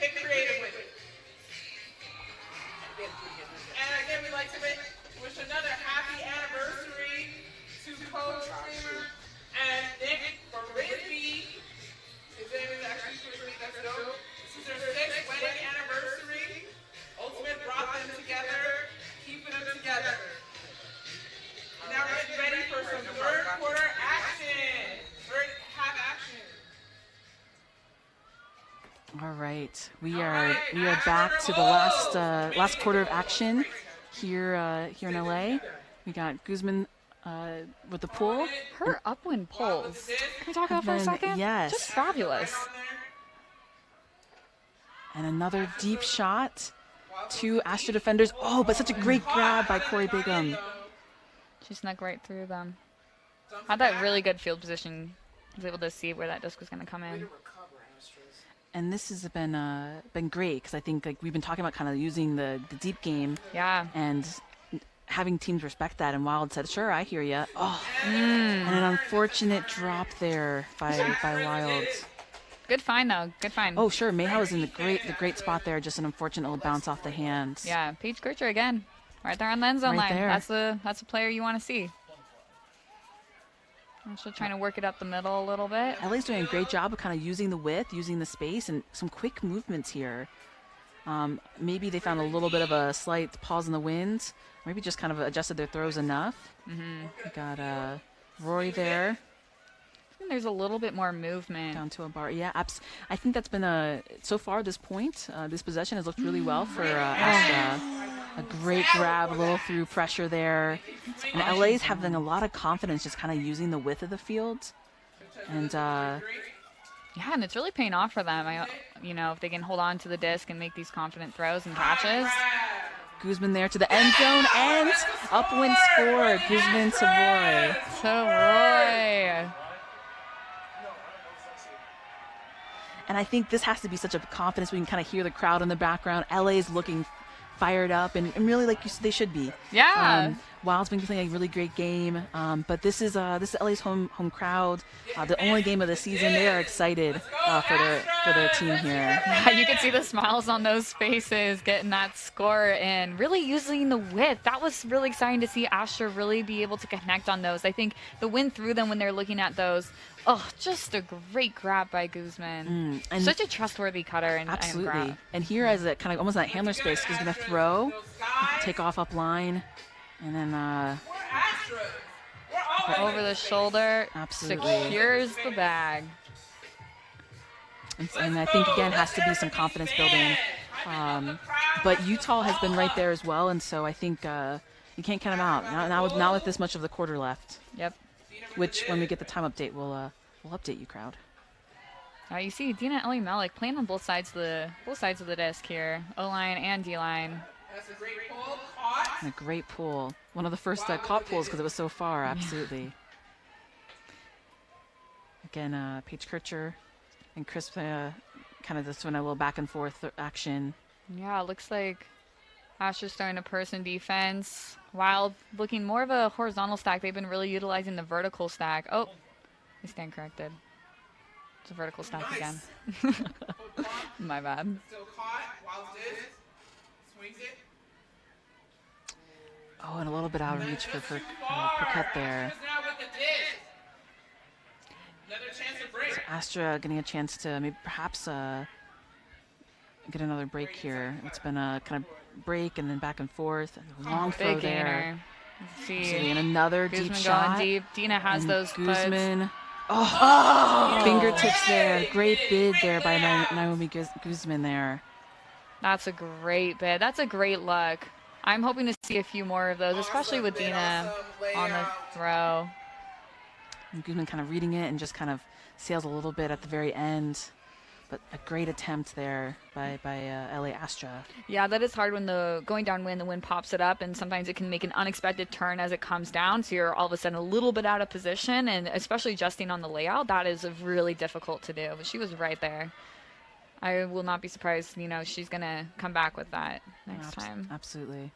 Get creative with it. And again, we'd like to wish another happy anniversary to Coach Kramer and Nick for frisbee. His name is actually frisbee. That's dope. This is their 6th wedding anniversary. Ultimate brought them together, keeping them together. Now we're getting ready for some third quarter action. Third half action. All right, we are back to the last quarter of action here in LA. We got Guzman with the pull. Her upwind pulls. Can we talk about for a second? Yes. Just fabulous. And another deep shot. 2 Astra defenders. Oh, but such a great grab by Corey Bigham. She snuck right through them. Had that really good field position. Was able to see where that disc was going to come in. And this has been great because I think like we've been talking about kind of using the deep game. Yeah. And having teams respect that, and Wild said, "Sure, I hear you." Oh, and an unfortunate drop there by Wild. Good find though. Good find. Oh, sure. Mayhow is in the great spot there. Just an unfortunate little bounce off the hands. Yeah, Paige Kircher again, right there on the end zone Right line. there. That's a player you want to see. Also trying to work it up the middle a little bit. LA's doing a great job of kind of using the width, using the space, and some quick movements here. Maybe they found a little bit of a slight pause in the wind. Maybe just kind of adjusted their throws enough. We got Rory there. I think there's a little bit more movement. Down to a bar. Yeah, I think that's been so far this point, this possession has looked really well for Astra. A great grab, a little through pressure there. And LA's having a lot of confidence just kind of using the width of the field. And yeah, and it's really paying off for them. If they can hold on to the disc and make these confident throws and catches. Guzman there to the end zone and upwind score. Guzman to Roy. And I think this has to be such a confidence. We can kind of hear the crowd in the background. LA is looking fired up and really like you said they should be. Yeah. Wild's been playing a really great game, but this is LA's home crowd. The only game of the season. They are excited for their team here. Yeah, you can see the smiles on those faces, getting that score and really using the width. That was really exciting to see Astra really be able to connect on those. I think the wind through them when they're looking at those. Oh, just a great grab by Guzman. And such a trustworthy cutter and absolutely. grab. And here as a kind of almost that handler space, he's going to throw, take off up line, and then over the shoulder, absolutely secures the bag. And I think again has to be some confidence building. But Utah has been right there as well, and so I think you can't count them out. Now with this much of the quarter left. Yep. Which, when we get the time update, we'll update you, crowd. You see Dina Ellie Malik playing on both sides of the disc here, O-line and D-line. That's a great pull. Caught. And a great pull. One of the first caught pulls because it was so far. Absolutely. Again, Paige Kircher and Chris kind of just went a little back and forth action. Yeah, it looks like Astra's starting to person defense. Wild looking more of a horizontal stack. They've been really utilizing the vertical stack. Oh, I stand corrected. It's a vertical stack again. My bad. Still caught. Wild disc. Swings it. Oh, and a little bit out of reach for Paquette there. So Astra getting a chance to maybe perhaps get another break here. It's been a kind of break and then back and forth. And a long throw there. See, and another Guzman deep shot. Going deep. Dina has and those Guzman. Oh, fingertips there. Great bid there by Naomi Guzman there. That's a great bid. That's a great look. I'm hoping to see a few more of those, especially with Dina on the throw. And Guzman kind of reading it and just kind of sails a little bit at the very end. But a great attempt there by LA Astra. Yeah, that is hard when going downwind, the wind pops it up, and sometimes it can make an unexpected turn as it comes down. So you're all of a sudden a little bit out of position, and especially adjusting on the layout, that is really difficult to do. But she was right there. I will not be surprised, she's going to come back with that next time. Absolutely.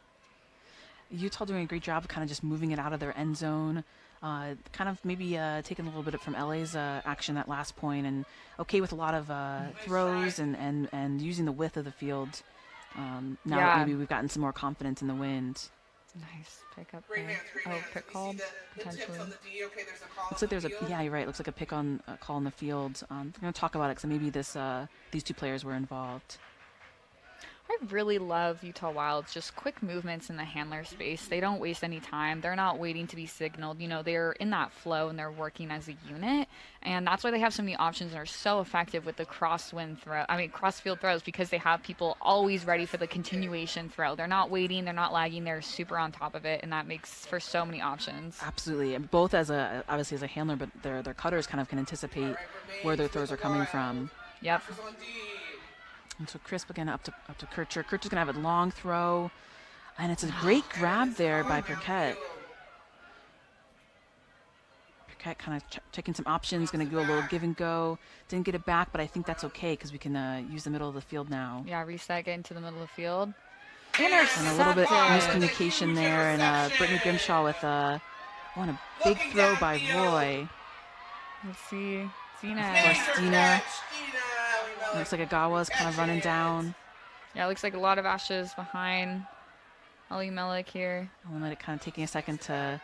Utah doing a great job of kind of just moving it out of their end zone. Kind of maybe taking a little bit from LA's action that last point, and okay with a lot of throws and using the width of the field. Now that maybe we've gotten some more confidence in the wind. Nice pick up there. Oh, pick called potentially. Looks like there's you're right. Looks like a pick on call on the field. We're going to talk about it because maybe these two players were involved. I really love Utah Wild's just quick movements in the handler space. They don't waste any time. They're not waiting to be signaled. They're in that flow and they're working as a unit. And that's why they have so many options and are so effective with the crossfield throws, because they have people always ready for the continuation throw. They're not waiting. They're not lagging. They're super on top of it. And that makes for so many options. Absolutely. Both obviously as a handler, but their cutters kind of can anticipate where their throws are coming from. Yep. And so Crisp again up to Kircher. Kircher's going to have a long throw. And it's a great grab there by Paquette. kind of checking some options, going to do a little give and go. Didn't get it back, but I think that's okay because we can use the middle of the field now. Yeah, reset, get into the middle of the field. And a little bit miscommunication there, and Brittany Grimshaw with a big throw by Roy. Let's see, Zena. Or Stina. Looks like Agawa's kind of running down. Yeah, it looks like a lot of Ashes behind Ali Melik here. And then it kind of taking a second to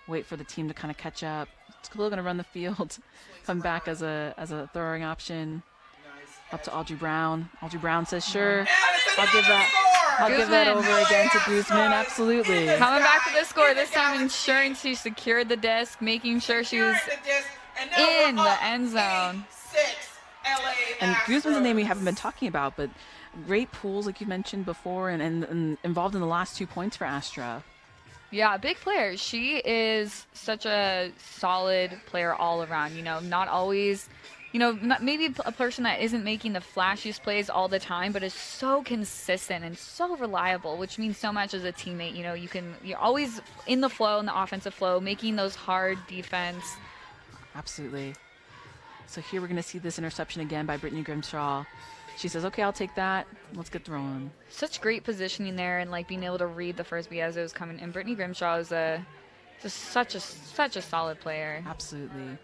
wait for the team to kind of catch up. Still going to run the field, come back as a throwing option. Up to Audrey Brown. Audrey Brown says, "Sure, I'll give that over again to Guzman." Absolutely. Coming back to the score this time, ensuring she secured the disc, making sure she was in the end zone. And Guzman's a name we haven't been talking about, but great pulls, like you mentioned before, and involved in the last 2 points for Astra. Yeah, big player. She is such a solid player all around. Not always, maybe a person that isn't making the flashiest plays all the time, but is so consistent and so reliable, which means so much as a teammate. You're always in the flow, in the offensive flow, making those hard defense. Absolutely. So here we're going to see this interception again by Brittany Grimshaw. She says, "Okay, I'll take that. Let's get throwing." Such great positioning there, and being able to read the frisbee as it was coming. And Brittany Grimshaw is just such a solid player. Absolutely.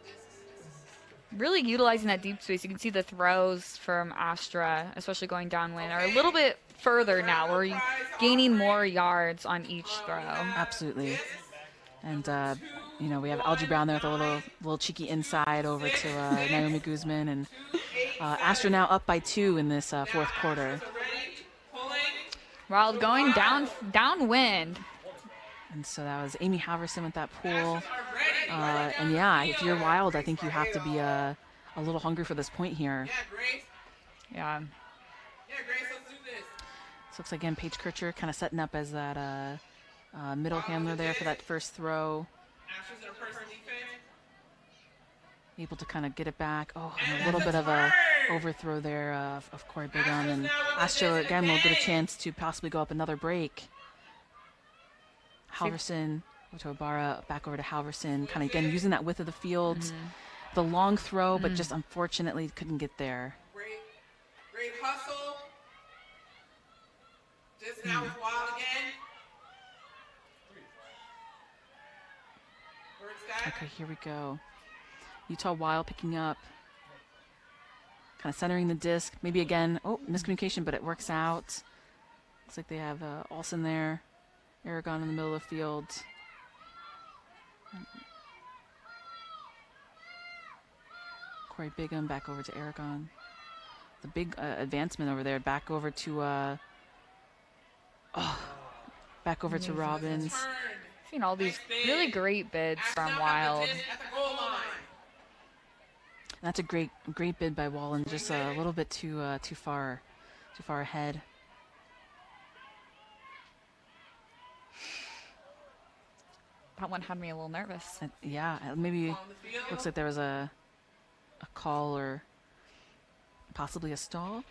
Really utilizing that deep space. You can see the throws from Astra, especially going downwind, are a little bit further now. We're gaining more yards on each throw. Absolutely. And we have Audrey Brown there with a little cheeky inside over to Naomi Guzman, and Astra now up by 2 in this fourth quarter. Wild going downwind. And so that was Amy Halverson with that pull. And yeah, if you're Wild, I think you have to be a little hungry for this point here. Yeah. So looks like, again, Paige Kircher kind of setting up as that middle handler there for that first throw. Able to kind of get it back. Oh, and a little bit of a overthrow there of Corey Bigham. And Astra, again, will get a chance to possibly go up another break. Halverson, to Ibarra, back over to Halverson. Kind of, again, using that width of the field. The long throw, but just unfortunately couldn't get there. Great hustle. Just now with Wild again. Okay, here we go. Utah Wild picking up. Kind of centering the disc. Maybe again, miscommunication, but it works out. Looks like they have Olsen there. Aragon in the middle of the field. Corey Bigham back over to Aragon. The big advancement over there. Back over to to Robbins. Seen all these really great bids from Wild. That's a great bid by Wallen. Just a little bit too far ahead. That one had me a little nervous. Yeah, maybe looks like there was a call or possibly a stall.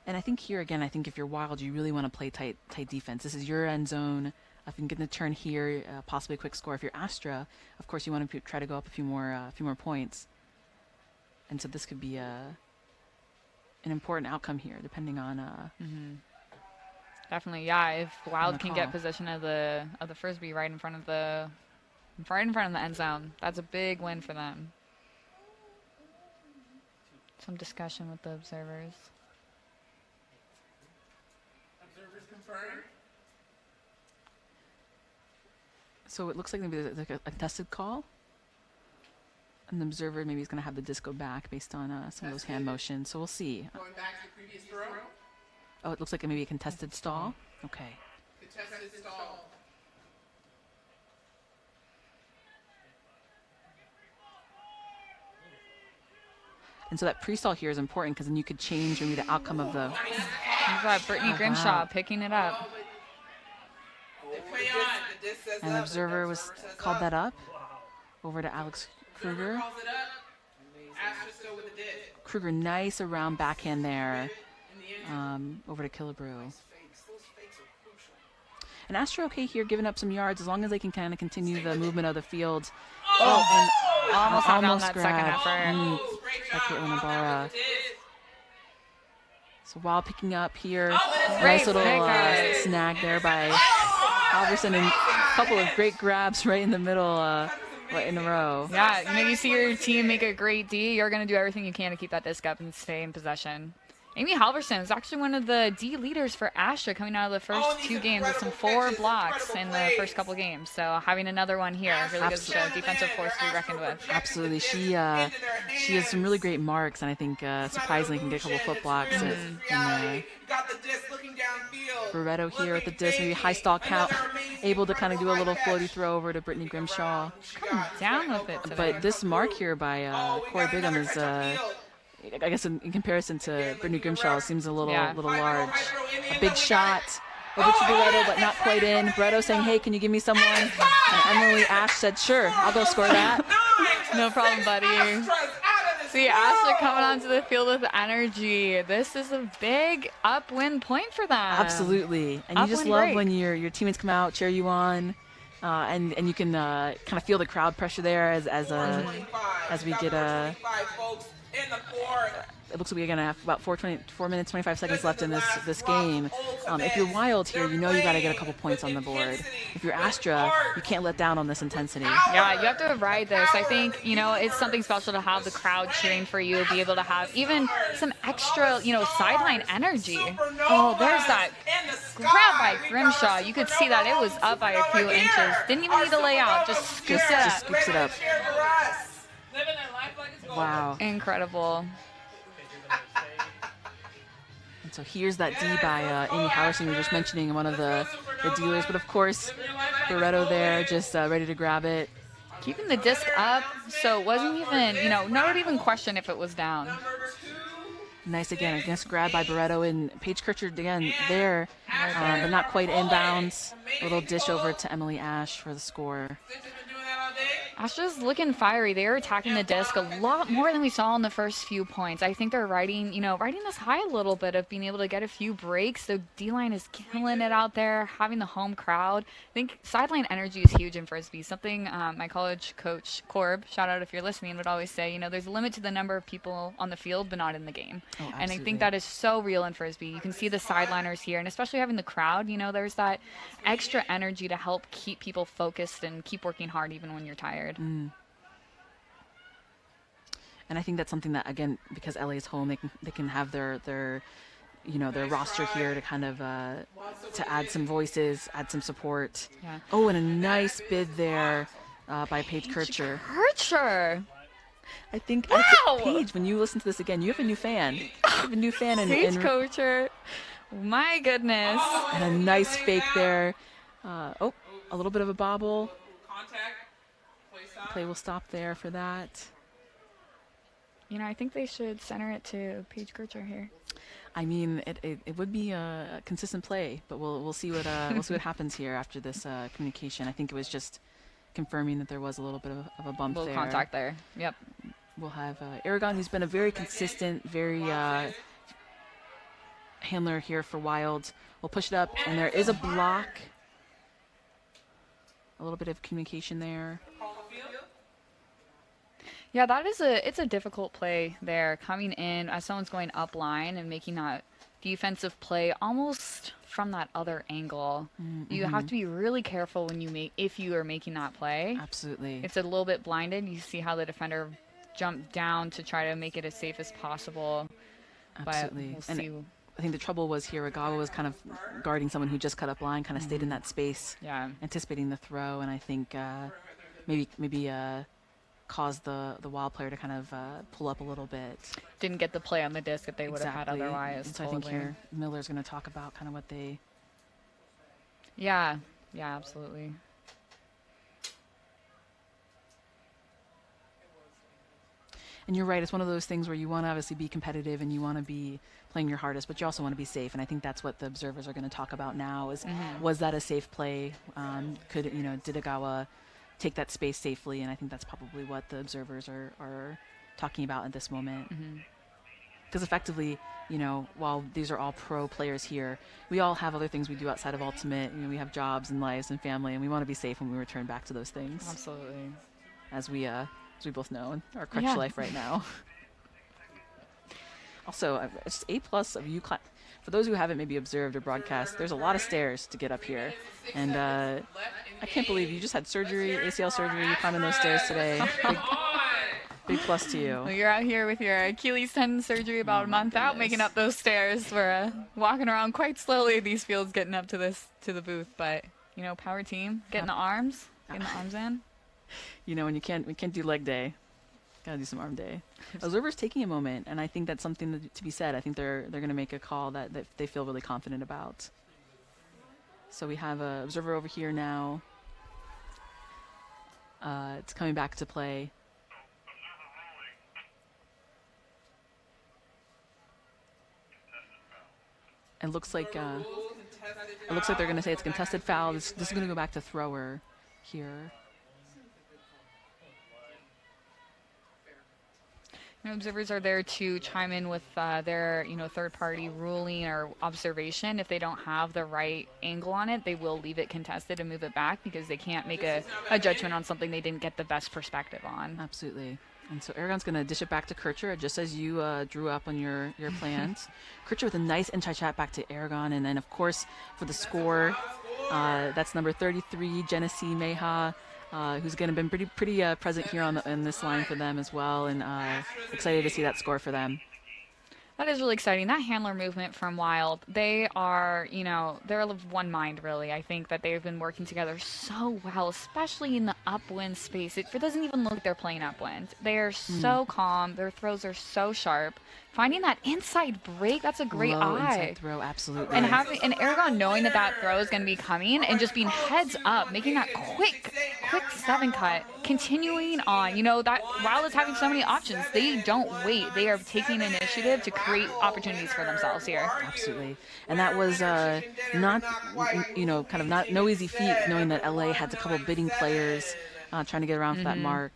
And I think here again, if you're Wild, you really want to play tight defense. This is your end zone. If you can get the turn here, possibly a quick score. If you're Astra, of course you want to try to go up a few more points. And so this could be an important outcome here, depending on. Definitely, yeah. If Wild can get possession of the frisbee right in front of the end zone, that's a big win for them. Some discussion with the observers. So it looks like maybe there's like a contested call. And the observer maybe is going to have the disc go back based on some of those hand motions. So we'll see. Going back to the previous throw. Oh, it looks like maybe a contested stall. Okay. Contested stall. And so that pre-stall here is important because then you could change maybe the outcome of the. You've got Brittany Grimshaw picking it up. And the observer called that up. Over to Alex Kruger. Astra Kruger, nice around backhand there. Over to Killebrew. And Astra okay here, giving up some yards as long as they can kind of continue the movement of the field. And almost on that grab. second effort. By Caitlin Ibarra. So while picking up here, Great nice little snag there by Halverson, and a couple of great grabs right in the middle, right in a row. Yeah, you see your team make a great D, you're going to do everything you can to keep that disc up and stay in possession. Amy Halverson is actually one of the D leaders for Astra coming out of the first 2 games with some 4 blocks in the first couple games. So having another one here really gives the defensive force to be reckoned with. Absolutely. She has some really great marks, and I think surprisingly can get a couple foot blocks in there. Barreto here with the disc, maybe high stall count, able to kind of do a little floaty throw over to Brittany Grimshaw. Coming down with it today. But this mark here by Corey Bigham is... I guess in comparison to Brittany Grimshaw, seems a little large. A big shot over to Barreto, but not quite in. Barreto saying, hey, can you give me someone? And Emily Ash said, sure, I'll go score that. No problem, buddy. See, Astra coming onto the field with energy. This is a big upwind point for them. Absolutely. And you just love when your teammates come out, cheer you on. And you can kind of feel the crowd pressure there as we get a... It looks like we're going to have about 4 minutes, 25 seconds left in this game. If you're Wild here, you know you got to get a couple points on the board. If you're Astra, you can't let down on this intensity. Yeah, you have to ride this. I think, it's something special to have the crowd cheering for you, be able to have even some extra, sideline energy. Oh, there's that grab by Grimshaw. You could see that it was up by a few inches. Didn't even need to lay out, just scoops it up. Wow. Incredible. And so here's that D by Amy Halverson we were just mentioning, one of the dealers. But of course, Barreto there just ready to grab it. Keeping the disc up, so it wasn't even, not even question if it was down. Nice again, I guess grab by Barreto, and Paige Kircher again there, but not quite inbounds. A little dish over to Emily Ash for the score. Astra's looking fiery. They're attacking the disc a lot more than we saw in the first few points. I think they're riding this high a little bit of being able to get a few breaks. The D-line is killing it out there, having the home crowd. I think sideline energy is huge in Frisbee. Something my college coach, Corb, shout out if you're listening, would always say, there's a limit to the number of people on the field, but not in the game. Oh, and I think that is so real in Frisbee. You can see the sideliners here, and especially having the crowd, there's that extra energy to help keep people focused and keep working hard even when you're tired. And I think that's something that, again, because LA is home, they can have their roster here to kind of to add some voices, add some support. Yeah. Oh, and a nice bid there by Paige Kircher. I think Paige, when you listen to this again, you have a new fan. You have a new fan Paige Kircher. My goodness. And a nice fake there. A little bit of a bobble. Play will stop there for that. I think they should center it to Paige Kircher here. I mean, it would be a consistent play, but we'll see what happens here after this communication. I think it was just confirming that there was a little bit of a bump there. Contact there. Yep. We'll have Aragon, who's been a very consistent, very handler here for Wild. We'll push it up, and there is a block. A little bit of communication there. Yeah, it's a difficult play there, coming in as someone's going up line and making that defensive play almost from that other angle. Mm-hmm. You have to be really careful if you are making that play. Absolutely. It's a little bit blinded. You see how the defender jumped down to try to make it as safe as possible. Absolutely. But we'll see. I think the trouble was here, Agawa was kind of guarding someone who just cut up line, kind of stayed in that space, anticipating the throw, and I think maybe caused the Wild player to kind of pull up a little bit. Didn't get the play on the disc that they would have had otherwise. And so I think here Miller's going to talk about kind of what they... Yeah, absolutely. And you're right, it's one of those things where you want to obviously be competitive and you want to be playing your hardest, but you also want to be safe. And I think that's what the observers are going to talk about now is, was that a safe play? Did Agawa take that space safely? And I think that's probably what the observers are talking about at this moment. because effectively, you know, while these are all pro players here, we all have other things we do outside of Ultimate. You know, we have jobs and lives and family, and we want to be safe when we return back to those things. Absolutely. As we both know in our crutch life right now. Also, it's A+ of U class. For those who haven't maybe observed or broadcast, there's a lot of stairs to get up here, and I can't believe you just had surgery, ACL surgery. You climbing those stairs today. Big plus to you. Well, you're out here with your Achilles tendon surgery about a month out, making up those stairs. We're walking around quite slowly these fields, getting up to the booth. But you know, power team, getting the arms in. You know, when we can't do leg day, gotta do some arm day. Observer's taking a moment, and I think that's something to be said. I think they're gonna make a call that they feel really confident about. So we have a observer over here now. It's coming back to play. It looks like they're going to say it's contested foul. This is going to go back to thrower here. Observers are there to chime in with their, third-party ruling or observation. If they don't have the right angle on it, they will leave it contested and move it back because they can't make a judgment on something they didn't get the best perspective on. Absolutely. And so Aragon's going to dish it back to Kircher, just as you drew up on your plans. Kircher with a nice anti-chat back to Aragon. And then, of course, for the score, that's number 33, Genesee Meha, who's going to been pretty present here in this line for them as well. And excited to see that score for them. That is really exciting. That handler movement from Wild, they are, they're of one mind, really. I think that they've been working together so well, especially in the upwind space. It doesn't even look like they're playing upwind. They are so calm. Their throws are so sharp. Finding that inside break, that's a great eye. Inside throw, absolutely. And Aragon knowing that throw is going to be coming and just being heads up, making that quick 7 cut, continuing on. That Wild is having so many options. They don't wait. They are taking initiative to create opportunities for themselves here. Absolutely. And that was no easy feat, knowing that LA had a couple of bidding players trying to get around for that mark.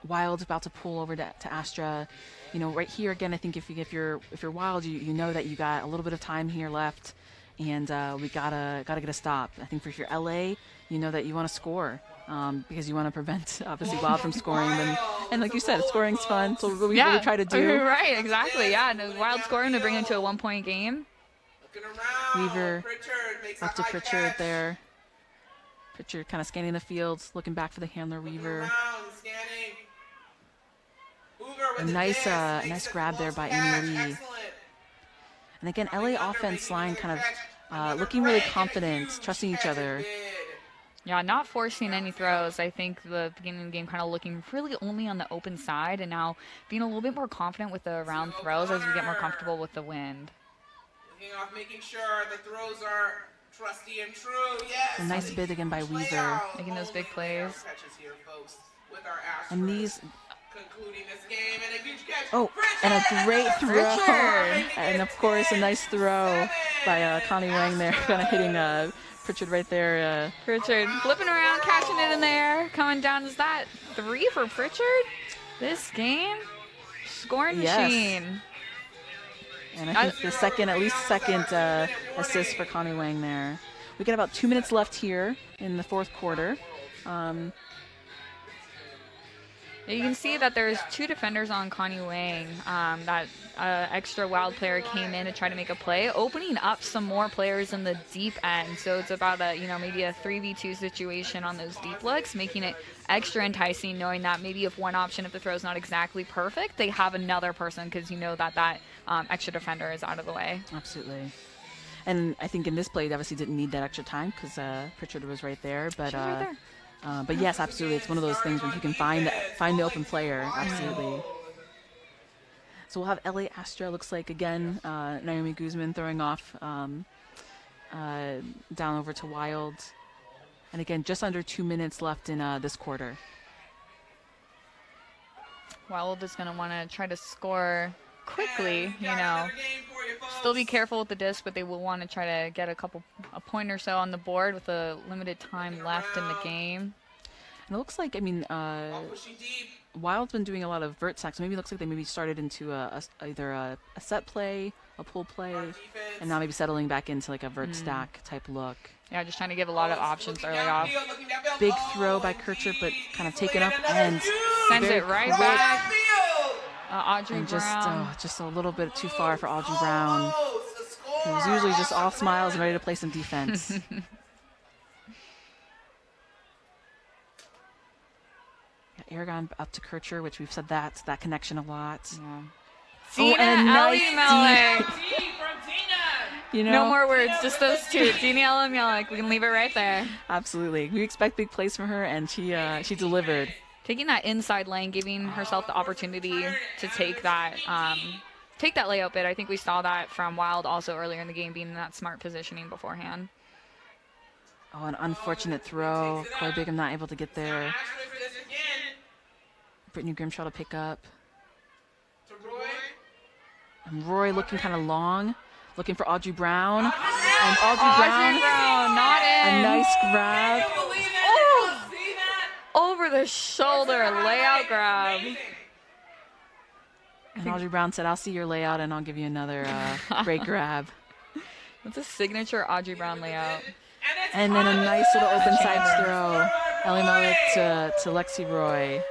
Wild's about to pull over to Astra. Right here again, I think if you're Wild, you know that you got a little bit of time here left, and we gotta get a stop. I think for your LA, you know that you want to score because you want to prevent obviously Wild from scoring. And like you said, scoring's fun, so what we try to do. Right, exactly. Yeah, and Wild scoring to bring it to a 1-point game. Weaver up to Pritchard there. Pritchard kind of scanning the fields, looking back for the handler. Weaver. A nice grab there by Amy Lee. And again, LA offense line kind of looking really confident, trusting each other. Yeah, not forcing any throws. I think the beginning of the game kind of looking really only on the open side, and now being a little bit more confident with the round throws as we get more comfortable with the wind. Looking off, making sure the throws are trusty and true. Yes. A nice bid again by Weaver. Making those big plays. And these... concluding this game, and a huge catch. Oh, and a great throw. And of course, a nice throw by Connie Wang there, kind of hitting Pritchard right there. Pritchard flipping around, catching it in there, coming down. Is that 3 for Pritchard this game? Scoring machine. And I think at least second assist for Connie Wang there. We got about 2 minutes left here in the fourth quarter. You can see that there's 2 defenders on Connie Wang. That extra Wild player came in to try to make a play, opening up some more players in the deep end. So it's about maybe a 3v2 situation on those deep looks, making it extra enticing, knowing that maybe if one option, if the throw's not exactly perfect, they have another person because that extra defender is out of the way. Absolutely. And I think in this play, they obviously didn't need that extra time because Pritchard was right there. But yes, absolutely, it's one of those things where you can find the open player. Absolutely. So we'll have LA Astra. Looks like again Naomi Guzman throwing off down over to Wild, and again just under 2 minutes left in this quarter. Wild is going to want to try to score quickly. Still be careful with the disc, but they will want to try to get a point or so on the board with a limited time left in the game. And it looks like, Wild's been doing a lot of vert sacks. Maybe it looks like they maybe started into either a set play, a pull play, and now maybe settling back into like a vert stack type look. Yeah, just trying to give a lot of options early off. Big throw by Kircher, but kind of taken up and sends it right back. Audrey and Brown. just a little bit too far for Audrey Brown, who's usually just all smiles and ready to play some defense. Aragon up to Kircher, which we've said that connection a lot. Yeah. Oh, and nice you know, no more words, just those two. Dina Elimielek. We can leave it right there. Absolutely. We expect big plays from her, and she delivered. Taking that inside lane, giving herself the opportunity to take that layout bid. I think we saw that from Wild also earlier in the game, being in that smart positioning beforehand. Oh, an unfortunate throw. Corey Bigham not able to get there. Brittany Grimshaw to pick up. And Roy looking kind of long, looking for Audrey Brown. And Audrey Brown not in. A nice grab. Oh, over the shoulder layout grab. And Audrey Brown said, "I'll see your layout and I'll give you another great grab." That's a signature Audrey Brown layout. And then a nice little open side throw. Elimielek to Lexi Roy.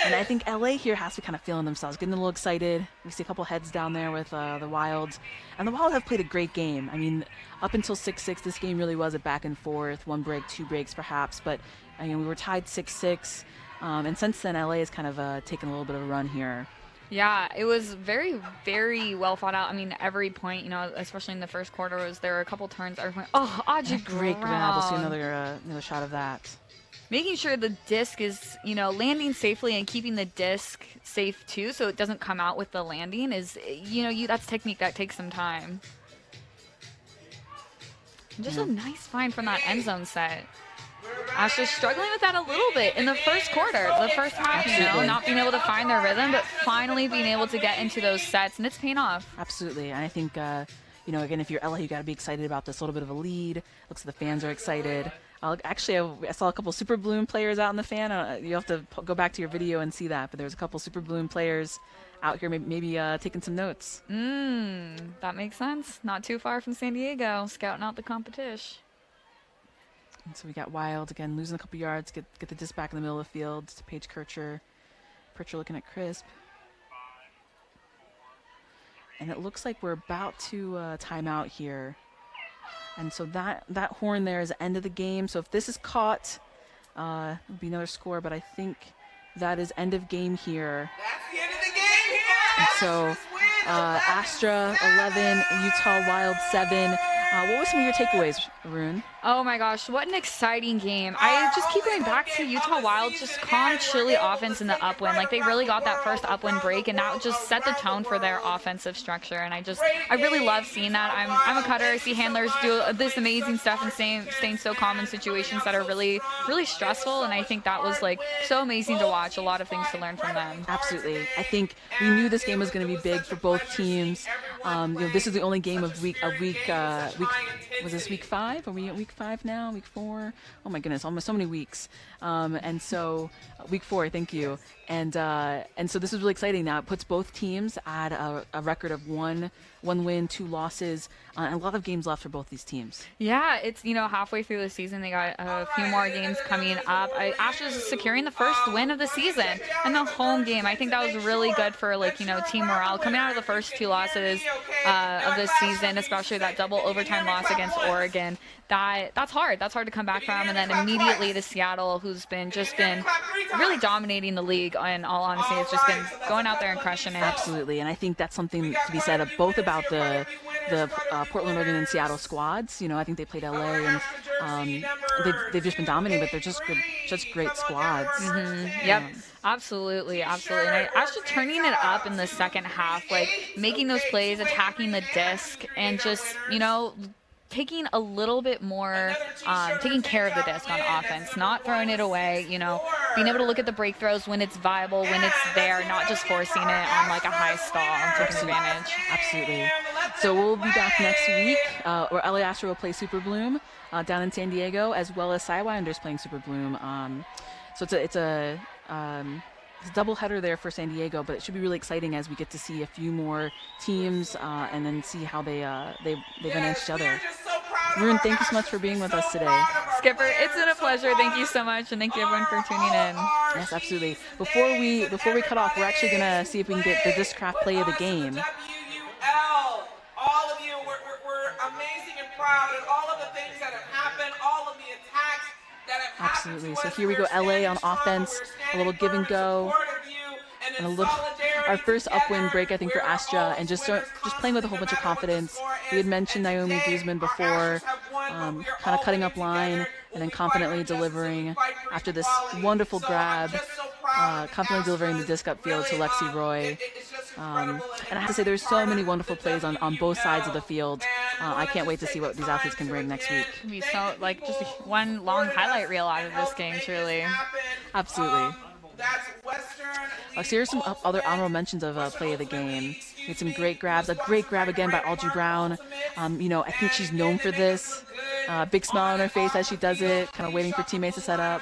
And I think LA here has to be kind of feeling themselves, getting a little excited. We see a couple heads down there with the Wilds. And the Wild have played a great game. I mean, up until 6-6, this game really was a back and forth, one break, two breaks perhaps. But I mean, we were tied 6-6. And since then, LA has kind of taken a little bit of a run here. Yeah, it was very, very well thought out. I mean, every point, you know, especially in the first quarter, there were a couple turns. Every point, Audrey Brown. Great grab. We'll see another shot of that. Making sure the disc is, you know, landing safely and keeping the disc safe too, so it doesn't come out with the landing is, you know, that's technique that takes some time. And just a nice find from that end zone set. Astra struggling with that a little bit in the first quarter, the first half, you know, not being able to find their rhythm, but finally being able to get into those sets, and it's paying off. Absolutely, and I think, you know, again, if you're LA, you got to be excited about this little bit of a lead. Looks like the fans are excited. Actually, I saw a couple Super Bloom players out in the fan. You have to go back to your video and see that, but there's a couple Super Bloom players out here maybe taking some notes. That makes sense. Not too far from San Diego, scouting out the competition. And so we got Wild again, losing a couple yards, get the disc back in the middle of the field to Paige Kircher. Kircher looking at Crisp. And it looks like we're about to time out here. And so that horn there is the end of the game. So if this is caught, it'll be another score, but I think that is end of game here. That's the end of the game here! And so Astra 11, Utah Wild 7. What were some of your takeaways, Arun? Oh my gosh, what an exciting game. I just keep going back to Utah Wild's just calm, chilly offense in the upwind. Like, they really got that first upwind break, and that just set the tone for their offensive structure. And I really love seeing that. I'm a cutter. I see handlers do this amazing stuff and staying so calm in situations that are really, really stressful. And I think that was, like, so amazing to watch. A lot of things to learn from them. Absolutely. I think we knew this game was going to be big for both teams. You know, this is the only game of week. Was this week 5? Are we at week 5 now? Week 4? Oh my goodness, almost so many weeks. And so week 4, thank you. And so this is really exciting now. It puts both teams at a record of one win, 2 losses, and a lot of games left for both these teams. Yeah, it's, you know, halfway through the season. They got a few more games coming up. Astra's securing the first win of the season and the home game. I think that was really good for, like, you know, team morale coming out of the first 2 losses of this season, especially that double overtime loss against Oregon. That's hard. That's hard to come back from. And then immediately to Seattle, who's been really dominating the league. In all honesty, it's just been going out there and crushing it. Absolutely, and I think that's something to be said both about the Portland, Oregon, and Seattle squads. You know, I think they played LA, and they've just been dominating, but they're just great squads. Yep, absolutely. And Astra turning it up in the second half, like making those plays, attacking the disc, and just, you know, taking a little bit more, taking care of the disc on offense, not throwing it away, you know, being able to look at the break throws when it's viable, when it's there, not just forcing it on like a high stall and taking advantage. Absolutely. So we'll be back next week, or LA Astra will play Super Bloom down in San Diego, as well as Cy Winders playing Super Bloom. So it's a double header there for San Diego, but it should be really exciting as we get to see a few more teams and then see how they manage each other. Rune, thank you so much for being with us today. Skipper, it's been a pleasure. Thank you so much, and thank you everyone for tuning in. Yes, absolutely. Before we cut off, we're actually gonna see if we can get the Discraft play of the game. WUL, all of you, we're amazing and proud, and all of the things that have happened, all of the attacks that have Absolutely. So here we go, LA on offense, a little give and go, and a little our first upwind break, I think, for Astra, and just playing with a whole bunch of confidence. We had mentioned Naomi Guzman before, kind of cutting up line and then confidently delivering after this wonderful grab, confidently delivering the disc upfield to Lexi Roy. And I have to say, there's so many wonderful plays on both sides of the field. I can't wait to see what these athletes can bring next week. We saw like just one long highlight reel out of this game, truly. Absolutely. So here's some other honorable mentions of play of the game. We had some great grabs. A great grab again by Audrey Brown. I think she's known for this. Big smile on her face as she does it, kind of waiting for teammates to set up.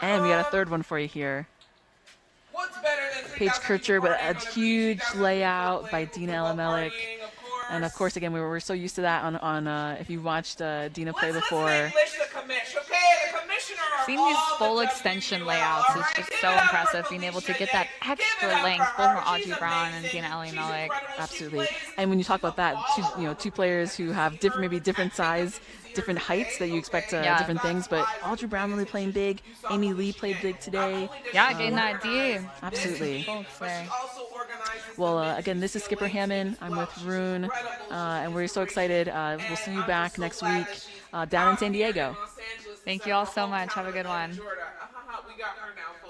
And we got a third one for you here. Paige Kircher with a huge layout by Dina Elamelik. And of course, again, we're so used to that on if you watched Dina play before. Seeing these full extension layouts is just so impressive. Being able to get that extra length, both from Audrey Brown and Dina Elamelik. Absolutely. And when you talk about that, two players who have different size, different heights that you expect different things, but Audrey Brown really playing big. Amy Lee played big today. Yeah, getting that D. Absolutely. Well, again, this is Skipper Hammond. I'm with Rune, and we're so excited. We'll see you back next week down in San Diego. Thank you all so much. Have a good one. We got her now.